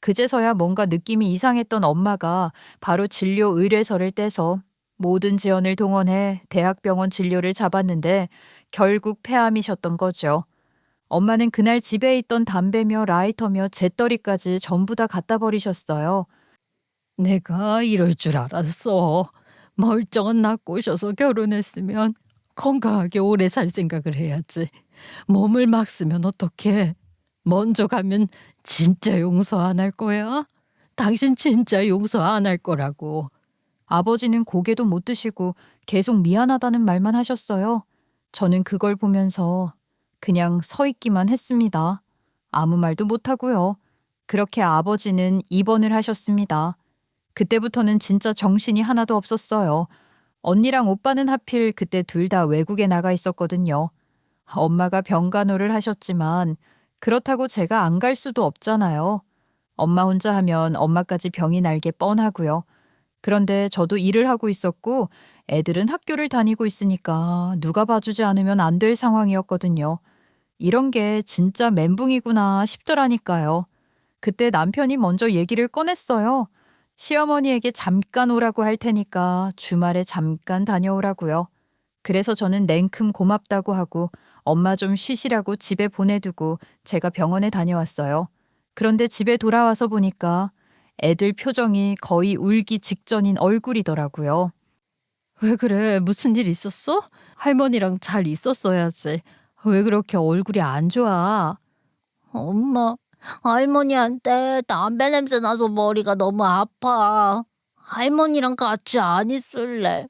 그제서야 뭔가 느낌이 이상했던 엄마가 바로 진료 의뢰서를 떼서 모든 지원을 동원해 대학병원 진료를 잡았는데 결국 폐암이셨던 거죠. 엄마는 그날 집에 있던 담배며 라이터며 재떨이까지 전부 다 갖다 버리셨어요. 내가 이럴 줄 알았어. 멀쩡한 나 꼬셔서 결혼했으면 건강하게 오래 살 생각을 해야지. 몸을 막 쓰면 어떡해. 먼저 가면 진짜 용서 안 할 거야? 당신 진짜 용서 안 할 거라고. 아버지는 고개도 못 드시고 계속 미안하다는 말만 하셨어요. 저는 그걸 보면서 그냥 서 있기만 했습니다. 아무 말도 못하고요. 그렇게 아버지는 입원을 하셨습니다. 그때부터는 진짜 정신이 하나도 없었어요. 언니랑 오빠는 하필 그때 둘 다 외국에 나가 있었거든요. 엄마가 병간호를 하셨지만 그렇다고 제가 안 갈 수도 없잖아요. 엄마 혼자 하면 엄마까지 병이 날게 뻔하고요. 그런데 저도 일을 하고 있었고 애들은 학교를 다니고 있으니까 누가 봐주지 않으면 안 될 상황이었거든요. 이런 게 진짜 멘붕이구나 싶더라니까요. 그때 남편이 먼저 얘기를 꺼냈어요. 시어머니에게 잠깐 오라고 할 테니까 주말에 잠깐 다녀오라고요. 그래서 저는 냉큼 고맙다고 하고 엄마 좀 쉬시라고 집에 보내두고 제가 병원에 다녀왔어요. 그런데 집에 돌아와서 보니까 애들 표정이 거의 울기 직전인 얼굴이더라고요. 왜 그래? 무슨 일 있었어? 할머니랑 잘 있었어야지. 왜 그렇게 얼굴이 안 좋아? 엄마, 할머니한테 담배 냄새 나서 머리가 너무 아파. 할머니랑 같이 안 있을래.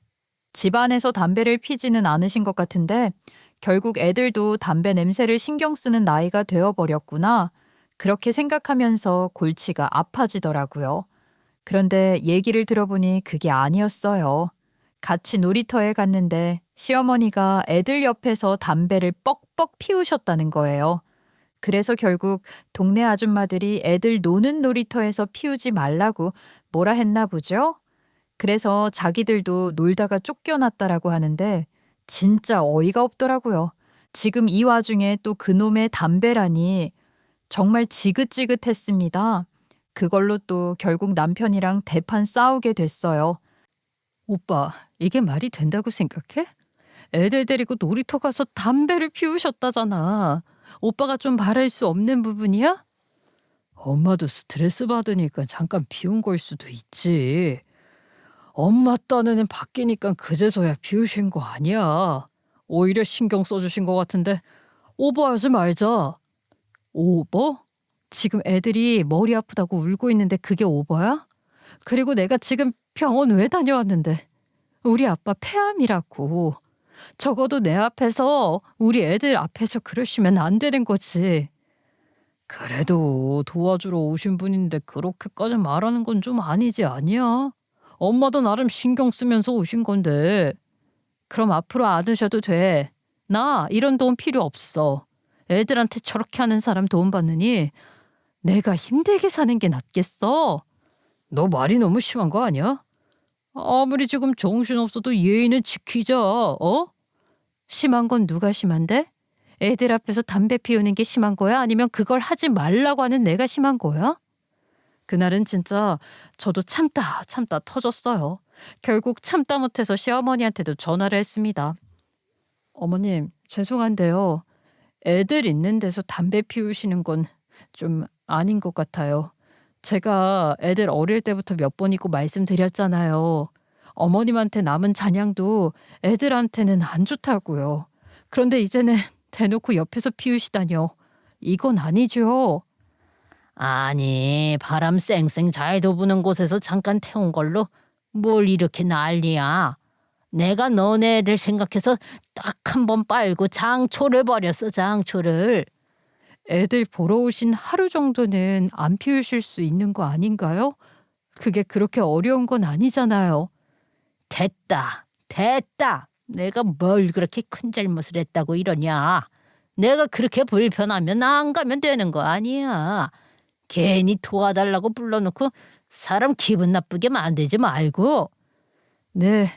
집안에서 담배를 피지는 않으신 것 같은데 결국 애들도 담배 냄새를 신경 쓰는 나이가 되어버렸구나. 그렇게 생각하면서 골치가 아파지더라고요. 그런데 얘기를 들어보니 그게 아니었어요. 같이 놀이터에 갔는데 시어머니가 애들 옆에서 담배를 뻑뻑 피우셨다는 거예요. 그래서 결국 동네 아줌마들이 애들 노는 놀이터에서 피우지 말라고 뭐라 했나 보죠? 그래서 자기들도 놀다가 쫓겨났다라고 하는데 진짜 어이가 없더라고요. 지금 이 와중에 또 그놈의 담배라니 정말 지긋지긋했습니다. 그걸로 또 결국 남편이랑 대판 싸우게 됐어요. 오빠, 이게 말이 된다고 생각해? 애들 데리고 놀이터 가서 담배를 피우셨다잖아. 오빠가 좀 바랄 수 없는 부분이야? 엄마도 스트레스 받으니까 잠깐 피운 걸 수도 있지. 엄마 딴에는 바뀌니까 그제서야 피우신 거 아니야. 오히려 신경 써주신 것 같은데 오버하지 말자. 오버? 지금 애들이 머리 아프다고 울고 있는데 그게 오버야? 그리고 내가 지금 병원 왜 다녀왔는데 우리 아빠 폐암이라고. 적어도 내 앞에서 우리 애들 앞에서 그러시면 안 되는 거지. 그래도 도와주러 오신 분인데 그렇게까지 말하는 건 좀 아니지 아니야? 엄마도 나름 신경 쓰면서 오신 건데. 그럼 앞으로 안 오셔도 돼. 나 이런 도움 필요 없어. 애들한테 저렇게 하는 사람 도움 받느니 내가 힘들게 사는 게 낫겠어. 너 말이 너무 심한 거 아니야? 아무리 지금 정신없어도 예의는 지키자. 어? 심한 건 누가 심한데? 애들 앞에서 담배 피우는 게 심한 거야? 아니면 그걸 하지 말라고 하는 내가 심한 거야? 그날은 진짜 저도 참다 터졌어요. 결국 참다 못해서 시어머니한테도 전화를 했습니다. 어머님, 죄송한데요. 애들 있는 데서 담배 피우시는 건 좀 아닌 것 같아요. 제가 애들 어릴 때부터 몇 번이고 말씀드렸잖아요. 어머님한테 남은 잔향도 애들한테는 안 좋다고요. 그런데 이제는 대놓고 옆에서 피우시다뇨. 이건 아니죠. 아니, 바람 쌩쌩 잘도 부는 곳에서 잠깐 태운 걸로 뭘 이렇게 난리야. 내가 너네 애들 생각해서 딱 한 번 빨고 장초를 버렸어, 장초를. 애들 보러 오신 하루 정도는 안 피우실 수 있는 거 아닌가요? 그게 그렇게 어려운 건 아니잖아요. 됐다. 내가 뭘 그렇게 큰 잘못을 했다고 이러냐. 내가 그렇게 불편하면 안 가면 되는 거 아니야. 괜히 도와달라고 불러놓고 사람 기분 나쁘게 만들지 말고. 네,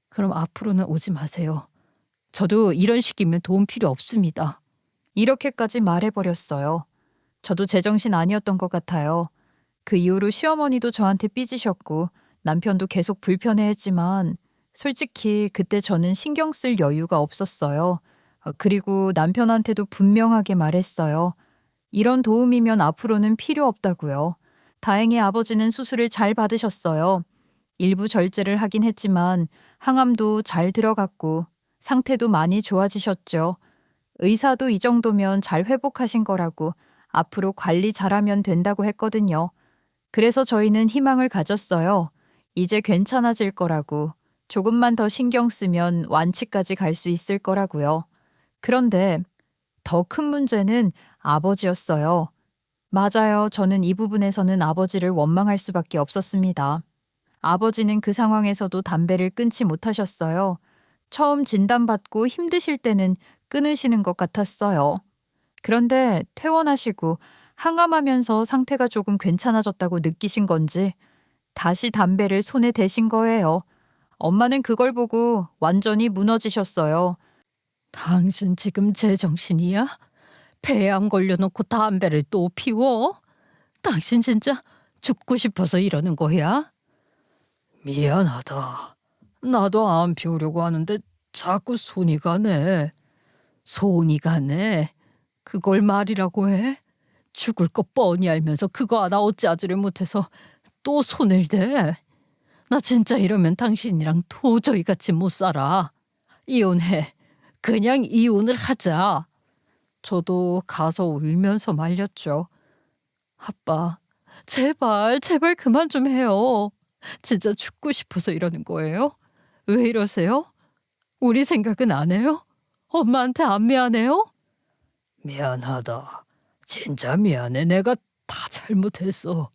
그럼 앞으로는 오지 마세요. 저도 이런 식이면 도움 필요 없습니다. 이렇게까지 말해버렸어요. 저도 제정신 아니었던 것 같아요. 그 이후로 시어머니도 저한테 삐지셨고 남편도 계속 불편해했지만 솔직히 그때 저는 신경 쓸 여유가 없었어요. 그리고 남편한테도 분명하게 말했어요. 이런 도움이면 앞으로는 필요 없다고요. 다행히 아버지는 수술을 잘 받으셨어요. 일부 절제를 하긴 했지만 항암도 잘 들어갔고 상태도 많이 좋아지셨죠. 의사도 이 정도면 잘 회복하신 거라고 앞으로 관리 잘하면 된다고 했거든요. 그래서 저희는 희망을 가졌어요. 이제 괜찮아질 거라고. 조금만 더 신경 쓰면 완치까지 갈 수 있을 거라고요. 그런데 더 큰 문제는 아버지였어요. 맞아요. 저는 이 부분에서는 아버지를 원망할 수밖에 없었습니다. 아버지는 그 상황에서도 담배를 끊지 못하셨어요. 처음 진단받고 힘드실 때는 끊으시는 것 같았어요. 그런데 퇴원하시고 항암하면서 상태가 조금 괜찮아졌다고 느끼신 건지 다시 담배를 손에 대신 거예요. 엄마는 그걸 보고 완전히 무너지셨어요. 당신 지금 제정신이야? 폐암 걸려놓고 담배를 또 피워? 당신 진짜 죽고 싶어서 이러는 거야? 미안하다. 나도 안 피우려고 하는데 자꾸 손이 가네. 손이 가네. 그걸 말이라고 해? 죽을 거 뻔히 알면서 그거 하나 어찌하지를 못해서 또 손을 대. 나 진짜 이러면 당신이랑 도저히 같이 못 살아. 이혼해. 그냥 이혼을 하자. 저도 가서 울면서 말렸죠. 아빠, 제발, 제발 그만 좀 해요. 진짜 죽고 싶어서 이러는 거예요? 왜 이러세요? 우리 생각은 안 해요? 엄마한테 안 미안해요? 미안하다. 진짜 미안해. 내가 다 잘못했어.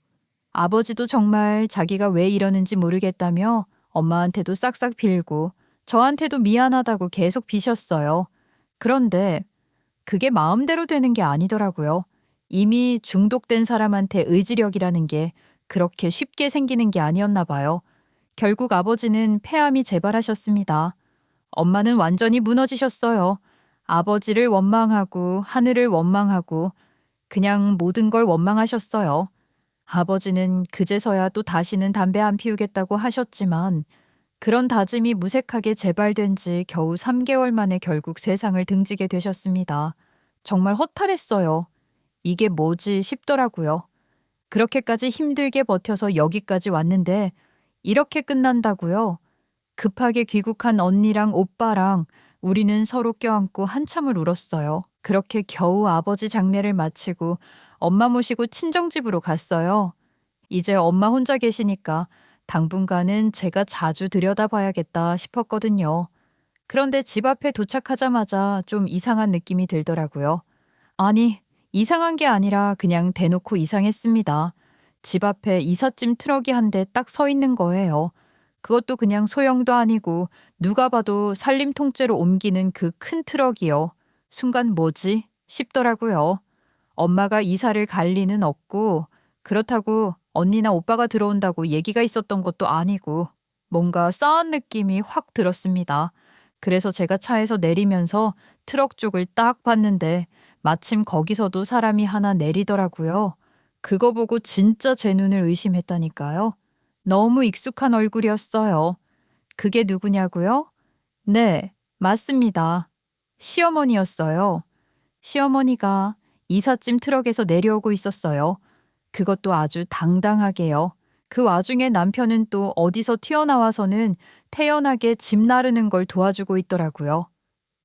아버지도 정말 자기가 왜 이러는지 모르겠다며 엄마한테도 싹싹 빌고 저한테도 미안하다고 계속 비셨어요. 그런데 그게 마음대로 되는 게 아니더라고요. 이미 중독된 사람한테 의지력이라는 게 그렇게 쉽게 생기는 게 아니었나 봐요. 결국 아버지는 폐암이 재발하셨습니다. 엄마는 완전히 무너지셨어요. 아버지를 원망하고 하늘을 원망하고 그냥 모든 걸 원망하셨어요. 아버지는 그제서야 또 다시는 담배 안 피우겠다고 하셨지만 그런 다짐이 무색하게 재발된 지 겨우 3개월 만에 결국 세상을 등지게 되셨습니다. 정말 허탈했어요. 이게 뭐지 싶더라고요. 그렇게까지 힘들게 버텨서 여기까지 왔는데 이렇게 끝난다고요? 급하게 귀국한 언니랑 오빠랑 우리는 서로 껴안고 한참을 울었어요. 그렇게 겨우 아버지 장례를 마치고 엄마 모시고 친정집으로 갔어요. 이제 엄마 혼자 계시니까 당분간은 제가 자주 들여다봐야겠다 싶었거든요. 그런데 집 앞에 도착하자마자 좀 이상한 느낌이 들더라고요. 아니, 이상한 게 아니라 그냥 대놓고 이상했습니다. 집 앞에 이삿짐 트럭이 한 대 딱 서 있는 거예요. 그것도 그냥 소형도 아니고 누가 봐도 산림 통째로 옮기는 그 큰 트럭이요. 순간 뭐지? 싶더라고요. 엄마가 이사를 갈 리는 없고 그렇다고 언니나 오빠가 들어온다고 얘기가 있었던 것도 아니고 뭔가 싸한 느낌이 확 들었습니다. 그래서 제가 차에서 내리면서 트럭 쪽을 딱 봤는데 마침 거기서도 사람이 하나 내리더라고요. 그거 보고 진짜 제 눈을 의심했다니까요. 너무 익숙한 얼굴이었어요. 그게 누구냐고요? 네, 맞습니다. 시어머니였어요. 시어머니가 이삿짐 트럭에서 내려오고 있었어요. 그것도 아주 당당하게요. 그 와중에 남편은 또 어디서 튀어나와서는 태연하게 짐 나르는 걸 도와주고 있더라고요.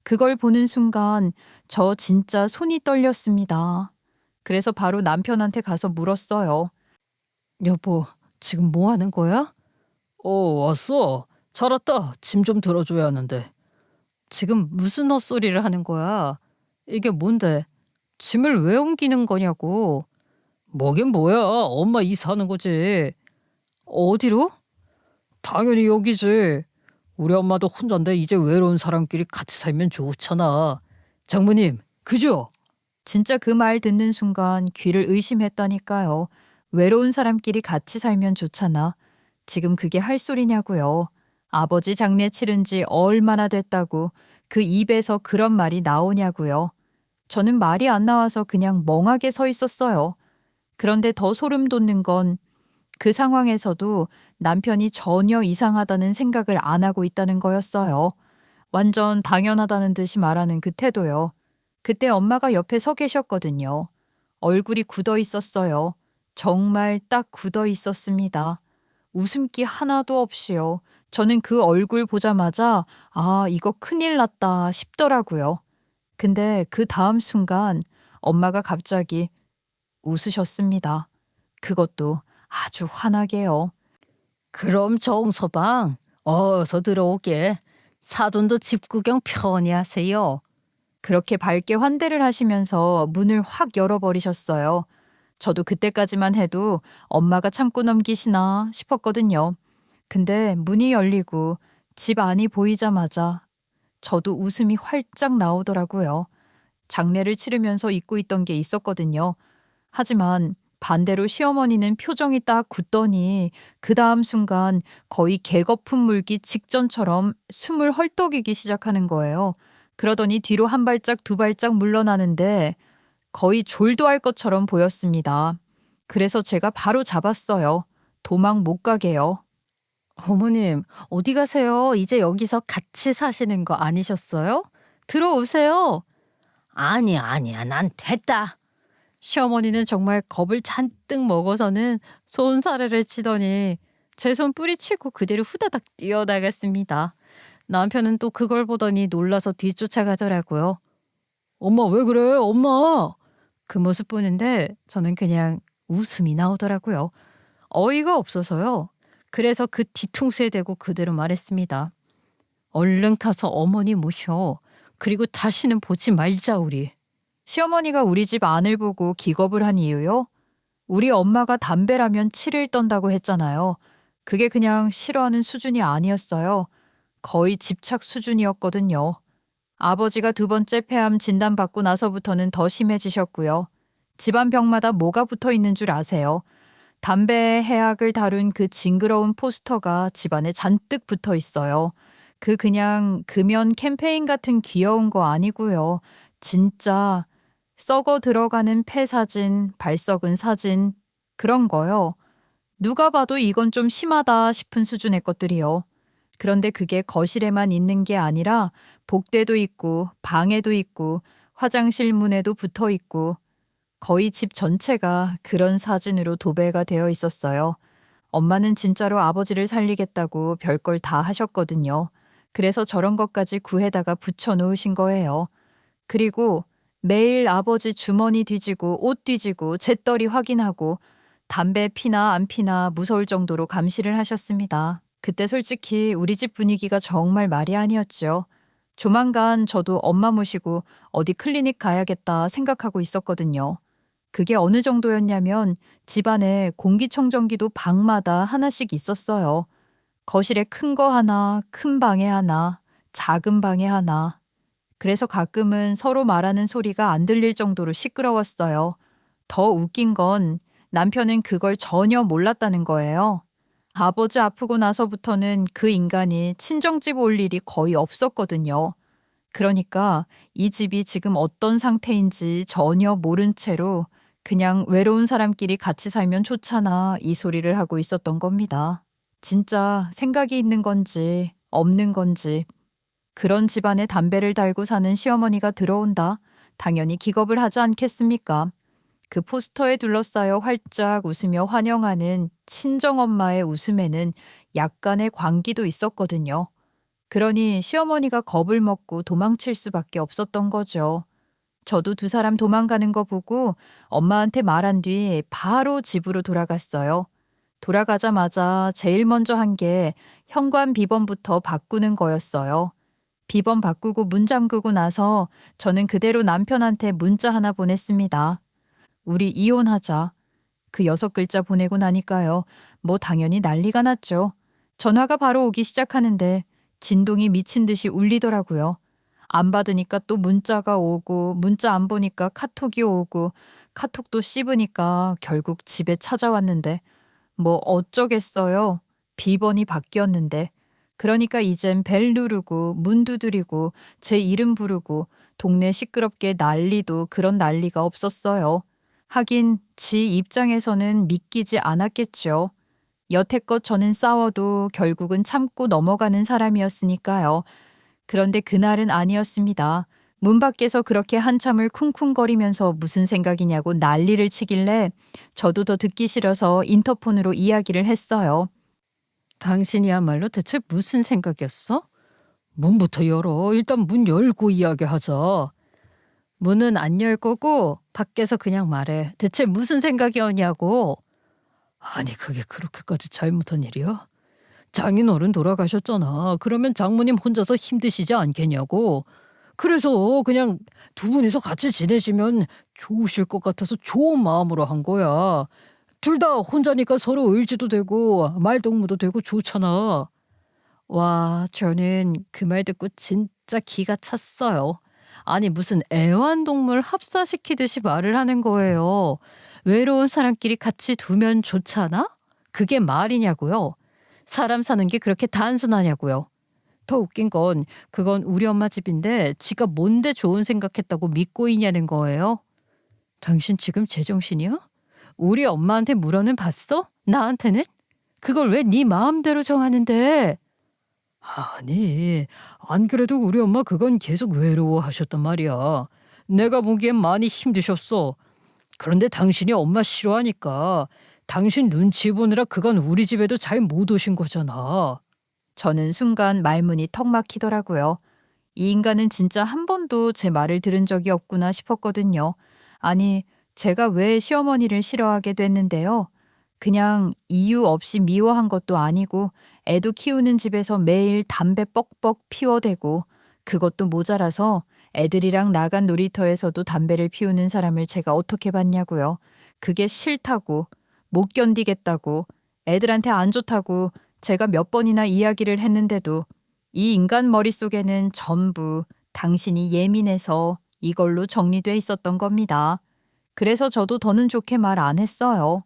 그걸 보는 순간 저 진짜 손이 떨렸습니다. 그래서 바로 남편한테 가서 물었어요. 여보, 지금 뭐 하는 거야? 왔어. 잘 왔다. 짐 좀 들어줘야 하는데. 지금 무슨 헛소리를 하는 거야? 이게 뭔데? 짐을 왜 옮기는 거냐고. 뭐긴 뭐야. 엄마 이사하는 거지. 어디로? 당연히 여기지. 우리 엄마도 혼자인데 이제 외로운 사람끼리 같이 살면 좋잖아. 장모님, 그죠? 진짜 그 말 듣는 순간 귀를 의심했다니까요. 외로운 사람끼리 같이 살면 좋잖아. 지금 그게 할 소리냐고요. 아버지 장례 치른 지 얼마나 됐다고 그 입에서 그런 말이 나오냐고요. 저는 말이 안 나와서 그냥 멍하게 서 있었어요. 그런데 더 소름 돋는 건 그 상황에서도 남편이 전혀 이상하다는 생각을 안 하고 있다는 거였어요. 완전 당연하다는 듯이 말하는 그 태도요. 그때 엄마가 옆에 서 계셨거든요. 얼굴이 굳어 있었어요. 정말 딱 굳어 있었습니다. 웃음기 하나도 없이요. 저는 그 얼굴 보자마자 아, 이거 큰일 났다 싶더라고요. 근데 그 다음 순간 엄마가 갑자기 웃으셨습니다. 그것도 아주 환하게요. 그럼 정서방 어서 들어오게. 사돈도 집 구경 편히 하세요. 그렇게 밝게 환대를 하시면서 문을 확 열어버리셨어요. 저도 그때까지만 해도 엄마가 참고 넘기시나 싶었거든요. 근데 문이 열리고 집 안이 보이자마자 저도 웃음이 활짝 나오더라고요. 장례를 치르면서 잊고 있던 게 있었거든요. 하지만 반대로 시어머니는 표정이 딱 굳더니 그 다음 순간 거의 개거품 물기 직전처럼 숨을 헐떡이기 시작하는 거예요. 그러더니 뒤로 한 발짝 두 발짝 물러나는데 거의 졸도할 것처럼 보였습니다. 그래서 제가 바로 잡았어요. 도망 못 가게요. 어머님, 어디 가세요? 이제 여기서 같이 사시는 거 아니셨어요? 들어오세요. 아니야, 난 됐다. 시어머니는 정말 겁을 잔뜩 먹어서는 손사래를 치더니 제 손 뿌리치고 그대로 후다닥 뛰어나갔습니다. 남편은 또 그걸 보더니 놀라서 뒤쫓아가더라고요. 엄마 왜 그래? 엄마. 그 모습 보는데 저는 그냥 웃음이 나오더라고요. 어이가 없어서요. 그래서 그 뒤통수에 대고 그대로 말했습니다. 얼른 가서 어머니 모셔. 그리고 다시는 보지 말자 우리. 시어머니가 우리 집 안을 보고 기겁을 한 이유요? 우리 엄마가 담배라면 치를 떤다고 했잖아요. 그게 그냥 싫어하는 수준이 아니었어요. 거의 집착 수준이었거든요. 아버지가 두 번째 폐암 진단받고 나서부터는 더 심해지셨고요. 집안 벽마다 뭐가 붙어 있는 줄 아세요? 담배의 해악을 다룬 그 징그러운 포스터가 집안에 잔뜩 붙어 있어요. 그 그냥 금연 캠페인 같은 귀여운 거 아니고요. 진짜 썩어 들어가는 폐 사진, 발썩은 사진, 그런 거요. 누가 봐도 이건 좀 심하다 싶은 수준의 것들이요. 그런데 그게 거실에만 있는 게 아니라 복대도 있고 방에도 있고 화장실 문에도 붙어 있고 거의 집 전체가 그런 사진으로 도배가 되어 있었어요. 엄마는 진짜로 아버지를 살리겠다고 별걸 다 하셨거든요. 그래서 저런 것까지 구해다가 붙여 놓으신 거예요. 그리고 매일 아버지 주머니 뒤지고 옷 뒤지고 재떨이 확인하고 담배 피나 안 피나 무서울 정도로 감시를 하셨습니다. 그때 솔직히 우리 집 분위기가 정말 말이 아니었죠. 조만간 저도 엄마 모시고 어디 클리닉 가야겠다 생각하고 있었거든요. 그게 어느 정도였냐면 집안에 공기청정기도 방마다 하나씩 있었어요. 거실에 큰 거 하나, 큰 방에 하나, 작은 방에 하나. 그래서 가끔은 서로 말하는 소리가 안 들릴 정도로 시끄러웠어요. 더 웃긴 건 남편은 그걸 전혀 몰랐다는 거예요. 아버지 아프고 나서부터는 그 인간이 친정집 올 일이 거의 없었거든요. 그러니까 이 집이 지금 어떤 상태인지 전혀 모른 채로 그냥 외로운 사람끼리 같이 살면 좋잖아 이 소리를 하고 있었던 겁니다. 진짜 생각이 있는 건지 없는 건지 그런 집안에 담배를 달고 사는 시어머니가 들어온다. 당연히 기겁을 하지 않겠습니까? 그 포스터에 둘러싸여 활짝 웃으며 환영하는 친정엄마의 웃음에는 약간의 광기도 있었거든요. 그러니 시어머니가 겁을 먹고 도망칠 수밖에 없었던 거죠. 저도 두 사람 도망가는 거 보고 엄마한테 말한 뒤 바로 집으로 돌아갔어요. 돌아가자마자 제일 먼저 한 게 현관 비번부터 바꾸는 거였어요. 비번 바꾸고 문 잠그고 나서 저는 그대로 남편한테 문자 하나 보냈습니다. 우리 이혼하자. 그 6글자 보내고 나니까요. 뭐 당연히 난리가 났죠. 전화가 바로 오기 시작하는데 진동이 미친 듯이 울리더라고요. 안 받으니까 또 문자가 오고 문자 안 보니까 카톡이 오고 카톡도 씹으니까 결국 집에 찾아왔는데 뭐 어쩌겠어요. 비번이 바뀌었는데. 그러니까 이젠 벨 누르고 문 두드리고 제 이름 부르고 동네 시끄럽게 난리도 그런 난리가 없었어요. 하긴 지 입장에서는 믿기지 않았겠죠. 여태껏 저는 싸워도 결국은 참고 넘어가는 사람이었으니까요. 그런데 그날은 아니었습니다. 문 밖에서 그렇게 한참을 쿵쿵거리면서 무슨 생각이냐고 난리를 치길래 저도 더 듣기 싫어서 인터폰으로 이야기를 했어요. 당신이야말로 대체 무슨 생각이었어? 문부터 열어. 일단 문 열고 이야기하자. 문은 안 열 거고 밖에서 그냥 말해. 대체 무슨 생각이었냐고. 아니 그게 그렇게까지 잘못한 일이야? 장인어른 돌아가셨잖아. 그러면 장모님 혼자서 힘드시지 않겠냐고. 그래서 그냥 두 분이서 같이 지내시면 좋으실 것 같아서 좋은 마음으로 한 거야. 둘 다 혼자니까 서로 의지도 되고 말동무도 되고 좋잖아. 와, 저는 그 말 듣고 진짜 기가 찼어요. 아니 무슨 애완동물 합사시키듯이 말을 하는 거예요. 외로운 사람끼리 같이 두면 좋잖아? 그게 말이냐고요. 사람 사는 게 그렇게 단순하냐고요. 더 웃긴 건 그건 우리 엄마 집인데 지가 뭔데 좋은 생각했다고 믿고 있냐는 거예요. 당신 지금 제정신이야? 우리 엄마한테 물어는 봤어? 나한테는? 그걸 왜 네 마음대로 정하는데? 아니, 안 그래도 우리 엄마 그건 계속 외로워하셨단 말이야. 내가 보기엔 많이 힘드셨어. 그런데 당신이 엄마 싫어하니까 당신 눈치 보느라 그건 우리 집에도 잘 못 오신 거잖아. 저는 순간 말문이 턱 막히더라고요. 이 인간은 진짜 한 번도 제 말을 들은 적이 없구나 싶었거든요. 아니, 제가 왜 시어머니를 싫어하게 됐는데요. 그냥 이유 없이 미워한 것도 아니고 애도 키우는 집에서 매일 담배 뻑뻑 피워대고 그것도 모자라서 애들이랑 나간 놀이터에서도 담배를 피우는 사람을 제가 어떻게 봤냐고요. 그게 싫다고, 못 견디겠다고, 애들한테 안 좋다고 제가 몇 번이나 이야기를 했는데도 이 인간 머릿속에는 전부 당신이 예민해서 이걸로 정리돼 있었던 겁니다. 그래서 저도 더는 좋게 말 안 했어요.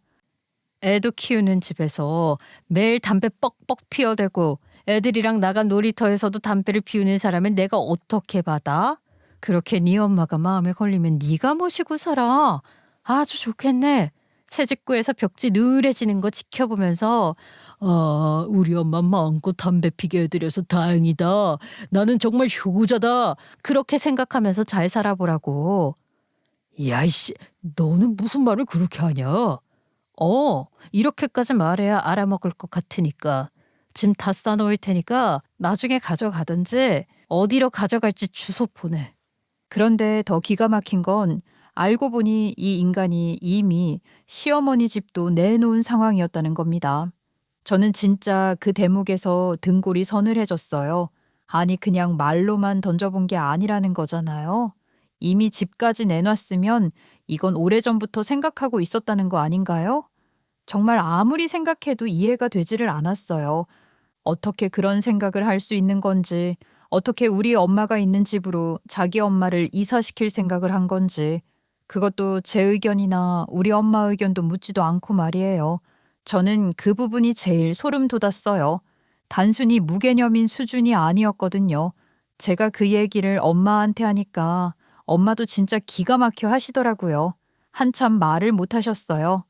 애도 키우는 집에서 매일 담배 뻑뻑 피워대고 애들이랑 나간 놀이터에서도 담배를 피우는 사람을 내가 어떻게 받아? 그렇게 네 엄마가 마음에 걸리면 네가 모시고 살아. 아주 좋겠네. 새집구에서 벽지 누래지는 거 지켜보면서 우리 엄마 마음껏 담배 피게 해드려서 다행이다. 나는 정말 효자다. 그렇게 생각하면서 잘 살아보라고. 야이씨, 너는 무슨 말을 그렇게 하냐? 이렇게까지 말해야 알아먹을 것 같으니까. 짐 다 싸놓을 테니까 나중에 가져가든지 어디로 가져갈지 주소 보내. 그런데 더 기가 막힌 건 알고 보니 이 인간이 이미 시어머니 집도 내놓은 상황이었다는 겁니다. 저는 진짜 그 대목에서 등골이 서늘해졌어요. 아니 그냥 말로만 던져본 게 아니라는 거잖아요. 이미 집까지 내놨으면 이건 오래전부터 생각하고 있었다는 거 아닌가요? 정말 아무리 생각해도 이해가 되지를 않았어요. 어떻게 그런 생각을 할 수 있는 건지, 어떻게 우리 엄마가 있는 집으로 자기 엄마를 이사시킬 생각을 한 건지, 그것도 제 의견이나 우리 엄마 의견도 묻지도 않고 말이에요. 저는 그 부분이 제일 소름 돋았어요. 단순히 무개념인 수준이 아니었거든요. 제가 그 얘기를 엄마한테 하니까 엄마도 진짜 기가 막혀 하시더라고요. 한참 말을 못 하셨어요.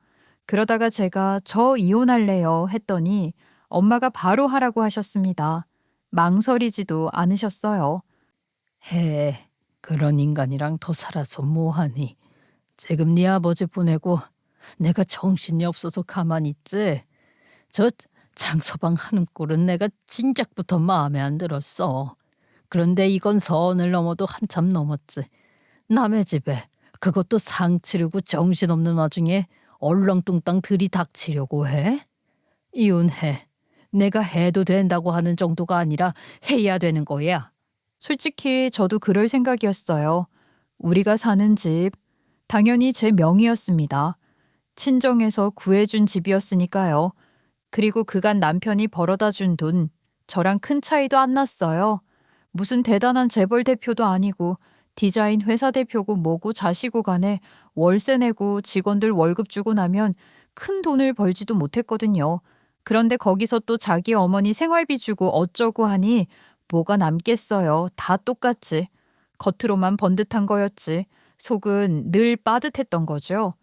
그러다가 제가 저 이혼할래요 했더니 엄마가 바로 하라고 하셨습니다. 망설이지도 않으셨어요. 해, 그런 인간이랑 더 살아서 뭐하니. 지금 네 아버지 보내고 내가 정신이 없어서 가만히 있지. 저 장서방 하는 꼴은 내가 진작부터 마음에 안 들었어. 그런데 이건 선을 넘어도 한참 넘었지. 남의 집에 그것도 상 치르고 정신없는 와중에 얼렁뚱땅 들이닥치려고 해? 이혼해. 내가 해도 된다고 하는 정도가 아니라 해야 되는 거야. 솔직히 저도 그럴 생각이었어요. 우리가 사는 집, 당연히 제 명의였습니다. 친정에서 구해준 집이었으니까요. 그리고 그간 남편이 벌어다 준 돈, 저랑 큰 차이도 안 났어요. 무슨 대단한 재벌 대표도 아니고 디자인 회사 대표고 뭐고 자시고 간에 월세 내고 직원들 월급 주고 나면 큰 돈을 벌지도 못했거든요. 그런데 거기서 또 자기 어머니 생활비 주고 어쩌고 하니 뭐가 남겠어요. 다 똑같지. 겉으로만 번듯한 거였지. 속은 늘 빠듯했던 거죠.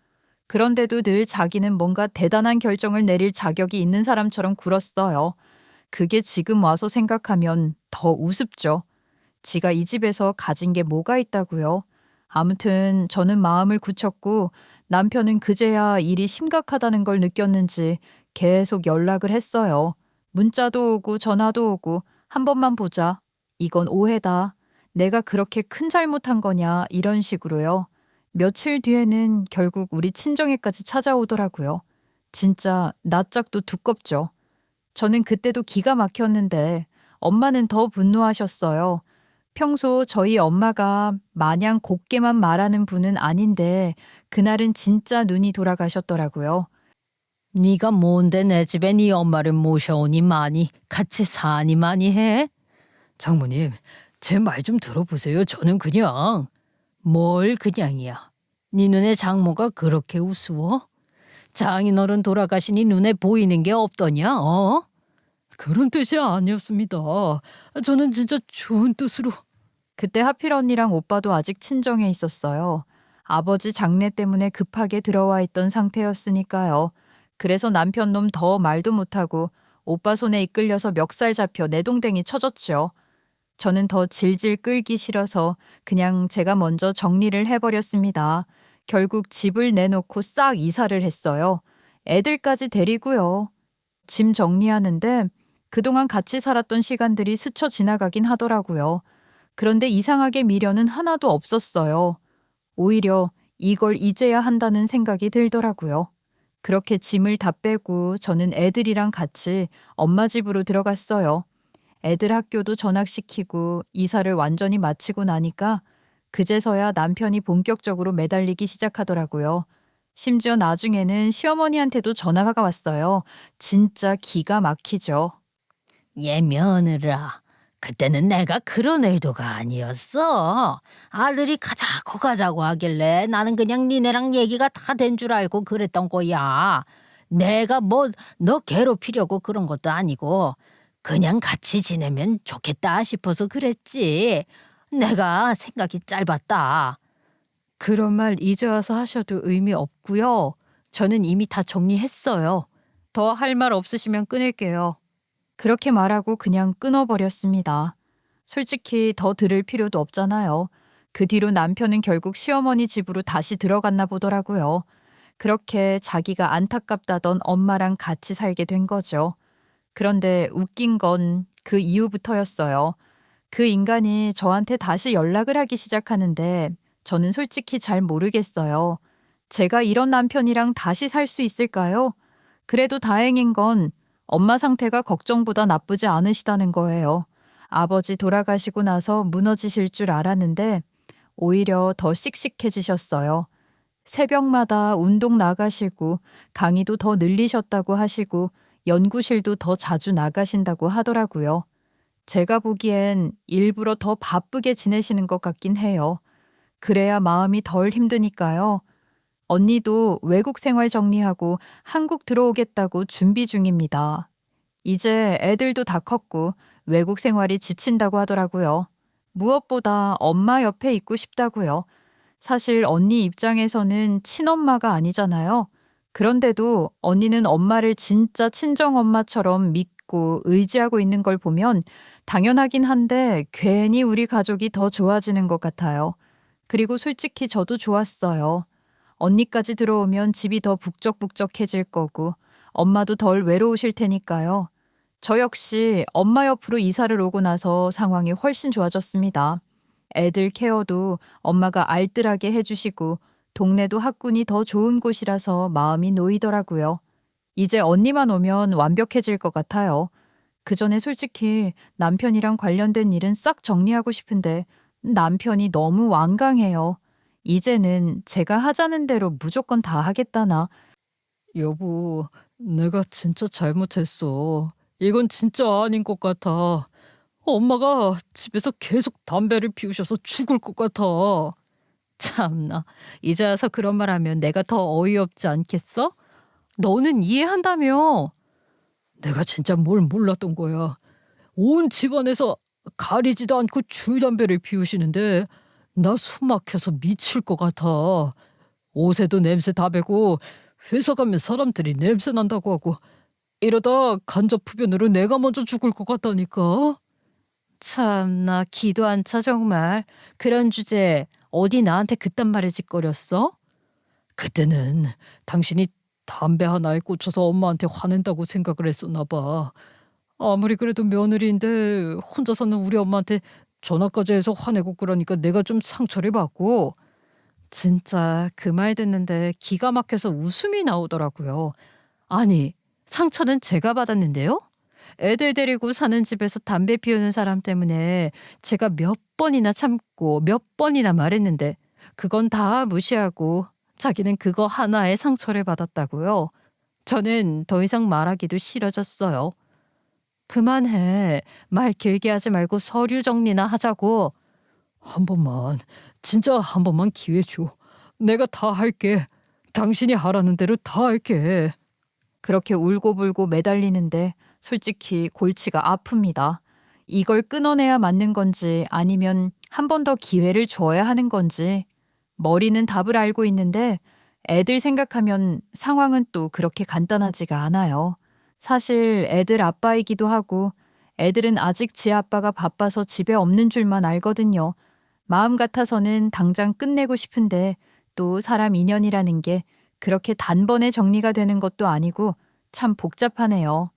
그런데도 늘 자기는 뭔가 대단한 결정을 내릴 자격이 있는 사람처럼 굴었어요. 그게 지금 와서 생각하면 더 우습죠. 지가 이 집에서 가진 게 뭐가 있다고요? 아무튼 저는 마음을 굳혔고 남편은 그제야 일이 심각하다는 걸 느꼈는지 계속 연락을 했어요. 문자도 오고 전화도 오고 한 번만 보자. 이건 오해다. 내가 그렇게 큰 잘못한 거냐 이런 식으로요. 며칠 뒤에는 결국 우리 친정에까지 찾아오더라고요. 진짜 낯짝도 두껍죠. 저는 그때도 기가 막혔는데 엄마는 더 분노하셨어요. 평소 저희 엄마가 마냥 곱게만 말하는 분은 아닌데 그날은 진짜 눈이 돌아가셨더라고요. 네가 뭔데 내 집에 네 엄마를 모셔오니 많이 같이 사니 많이 해? 장모님, 제 말 좀 들어보세요. 저는 그냥 뭘 그냥이야. 네 눈에 장모가 그렇게 우스워? 장인어른 돌아가시니 눈에 보이는 게 없더냐? 어? 그런 뜻이 아니었습니다. 저는 진짜 좋은 뜻으로. 그때 하필 언니랑 오빠도 아직 친정에 있었어요. 아버지 장례 때문에 급하게 들어와 있던 상태였으니까요. 그래서 남편 놈 더 말도 못하고 오빠 손에 이끌려서 멱살 잡혀 내동댕이 쳐졌죠. 저는 더 질질 끌기 싫어서 그냥 제가 먼저 정리를 해버렸습니다. 결국 집을 내놓고 싹 이사를 했어요. 애들까지 데리고요. 짐 정리하는데 그동안 같이 살았던 시간들이 스쳐 지나가긴 하더라고요. 그런데 이상하게 미련은 하나도 없었어요. 오히려 이걸 이제야 한다는 생각이 들더라고요. 그렇게 짐을 다 빼고 저는 애들이랑 같이 엄마 집으로 들어갔어요. 애들 학교도 전학시키고 이사를 완전히 마치고 나니까 그제서야 남편이 본격적으로 매달리기 시작하더라고요. 심지어 나중에는 시어머니한테도 전화가 왔어요. 진짜 기가 막히죠. 얘 며느라, 그때는 내가 그런 의도가 아니었어. 아들이 가자고 하길래 나는 그냥 니네랑 얘기가 다 된 줄 알고 그랬던 거야. 내가 뭐 너 괴롭히려고 그런 것도 아니고 그냥 같이 지내면 좋겠다 싶어서 그랬지. 내가 생각이 짧았다. 그런 말 이제 와서 하셔도 의미 없고요. 저는 이미 다 정리했어요. 더 할 말 없으시면 끊을게요. 그렇게 말하고 그냥 끊어버렸습니다. 솔직히 더 들을 필요도 없잖아요. 그 뒤로 남편은 결국 시어머니 집으로 다시 들어갔나 보더라고요. 그렇게 자기가 안타깝다던 엄마랑 같이 살게 된 거죠. 그런데 웃긴 건 그 이후부터였어요. 그 인간이 저한테 다시 연락을 하기 시작하는데 저는 솔직히 잘 모르겠어요. 제가 이런 남편이랑 다시 살 수 있을까요? 그래도 다행인 건 엄마 상태가 걱정보다 나쁘지 않으시다는 거예요. 아버지 돌아가시고 나서 무너지실 줄 알았는데 오히려 더 씩씩해지셨어요. 새벽마다 운동 나가시고 강의도 더 늘리셨다고 하시고 연구실도 더 자주 나가신다고 하더라고요. 제가 보기엔 일부러 더 바쁘게 지내시는 것 같긴 해요. 그래야 마음이 덜 힘드니까요. 언니도 외국 생활 정리하고 한국 들어오겠다고 준비 중입니다. 이제 애들도 다 컸고 외국 생활이 지친다고 하더라고요. 무엇보다 엄마 옆에 있고 싶다고요. 사실 언니 입장에서는 친엄마가 아니잖아요. 그런데도 언니는 엄마를 진짜 친정엄마처럼 믿고 의지하고 있는 걸 보면 당연하긴 한데 괜히 우리 가족이 더 좋아지는 것 같아요. 그리고 솔직히 저도 좋았어요. 언니까지 들어오면 집이 더 북적북적해질 거고 엄마도 덜 외로우실 테니까요. 저 역시 엄마 옆으로 이사를 오고 나서 상황이 훨씬 좋아졌습니다. 애들 케어도 엄마가 알뜰하게 해주시고 동네도 학군이 더 좋은 곳이라서 마음이 놓이더라고요. 이제 언니만 오면 완벽해질 것 같아요. 그 전에 솔직히 남편이랑 관련된 일은 싹 정리하고 싶은데 남편이 너무 완강해요. 이제는 제가 하자는 대로 무조건 다 하겠다나. 여보, 내가 진짜 잘못했어. 이건 진짜 아닌 것 같아. 엄마가 집에서 계속 담배를 피우셔서 죽을 것 같아. 참나, 이제 와서 그런 말 하면 내가 더 어이없지 않겠어? 너는 이해한다며. 내가 진짜 뭘 몰랐던 거야. 온 집안에서 가리지도 않고 줄담배를 피우시는데 나 숨 막혀서 미칠 것 같아. 옷에도 냄새 다 배고 회사 가면 사람들이 냄새 난다고 하고 이러다 간접 흡연으로 내가 먼저 죽을 것 같다니까. 참나, 기도 안 차 정말. 그런 주제에 어디 나한테 그딴 말을 짓거렸어? 그때는 당신이 담배 하나에 꽂혀서 엄마한테 화낸다고 생각을 했었나 봐. 아무리 그래도 며느리인데 혼자서는 우리 엄마한테 전화까지 해서 화내고 그러니까 내가 좀 상처를 받고. 진짜 그 말 듣는데 기가 막혀서 웃음이 나오더라고요. 아니, 상처는 제가 받았는데요? 애들 데리고 사는 집에서 담배 피우는 사람 때문에 제가 몇 번이나 참고 몇 번이나 말했는데 그건 다 무시하고 자기는 그거 하나에 상처를 받았다고요. 저는 더 이상 말하기도 싫어졌어요. 그만해. 말 길게 하지 말고 서류 정리나 하자고. 한 번만, 진짜 한 번만 기회 줘. 내가 다 할게. 당신이 하라는 대로 다 할게. 그렇게 울고불고 매달리는데 솔직히 골치가 아픕니다. 이걸 끊어내야 맞는 건지 아니면 한 번 더 기회를 줘야 하는 건지. 머리는 답을 알고 있는데 애들 생각하면 상황은 또 그렇게 간단하지가 않아요. 사실 애들 아빠이기도 하고 애들은 아직 지 아빠가 바빠서 집에 없는 줄만 알거든요. 마음 같아서는 당장 끝내고 싶은데 또 사람 인연이라는 게 그렇게 단번에 정리가 되는 것도 아니고 참 복잡하네요.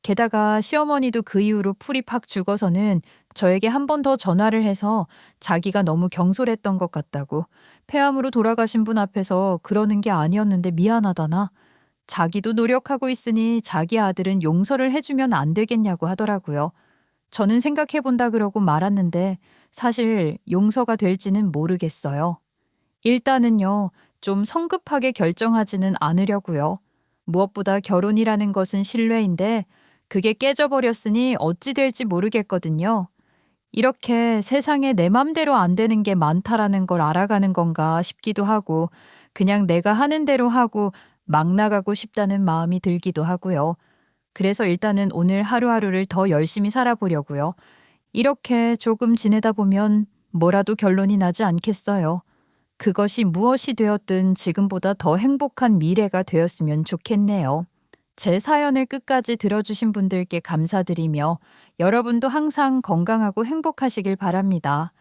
게다가 시어머니도 그 이후로 풀이 팍 죽어서는 저에게 한 번 더 전화를 해서 자기가 너무 경솔했던 것 같다고, 폐암으로 돌아가신 분 앞에서 그러는 게 아니었는데 미안하다나, 자기도 노력하고 있으니 자기 아들은 용서를 해주면 안 되겠냐고 하더라고요. 저는 생각해본다 그러고 말았는데 사실 용서가 될지는 모르겠어요. 일단은요, 좀 성급하게 결정하지는 않으려고요. 무엇보다 결혼이라는 것은 신뢰인데 그게 깨져버렸으니 어찌 될지 모르겠거든요. 이렇게 세상에 내 맘대로 안 되는 게 많다라는 걸 알아가는 건가 싶기도 하고 그냥 내가 하는 대로 하고 막 나가고 싶다는 마음이 들기도 하고요. 그래서 일단은 오늘 하루하루를 더 열심히 살아보려고요. 이렇게 조금 지내다 보면 뭐라도 결론이 나지 않겠어요. 그것이 무엇이 되었든 지금보다 더 행복한 미래가 되었으면 좋겠네요. 제 사연을 끝까지 들어주신 분들께 감사드리며 여러분도 항상 건강하고 행복하시길 바랍니다.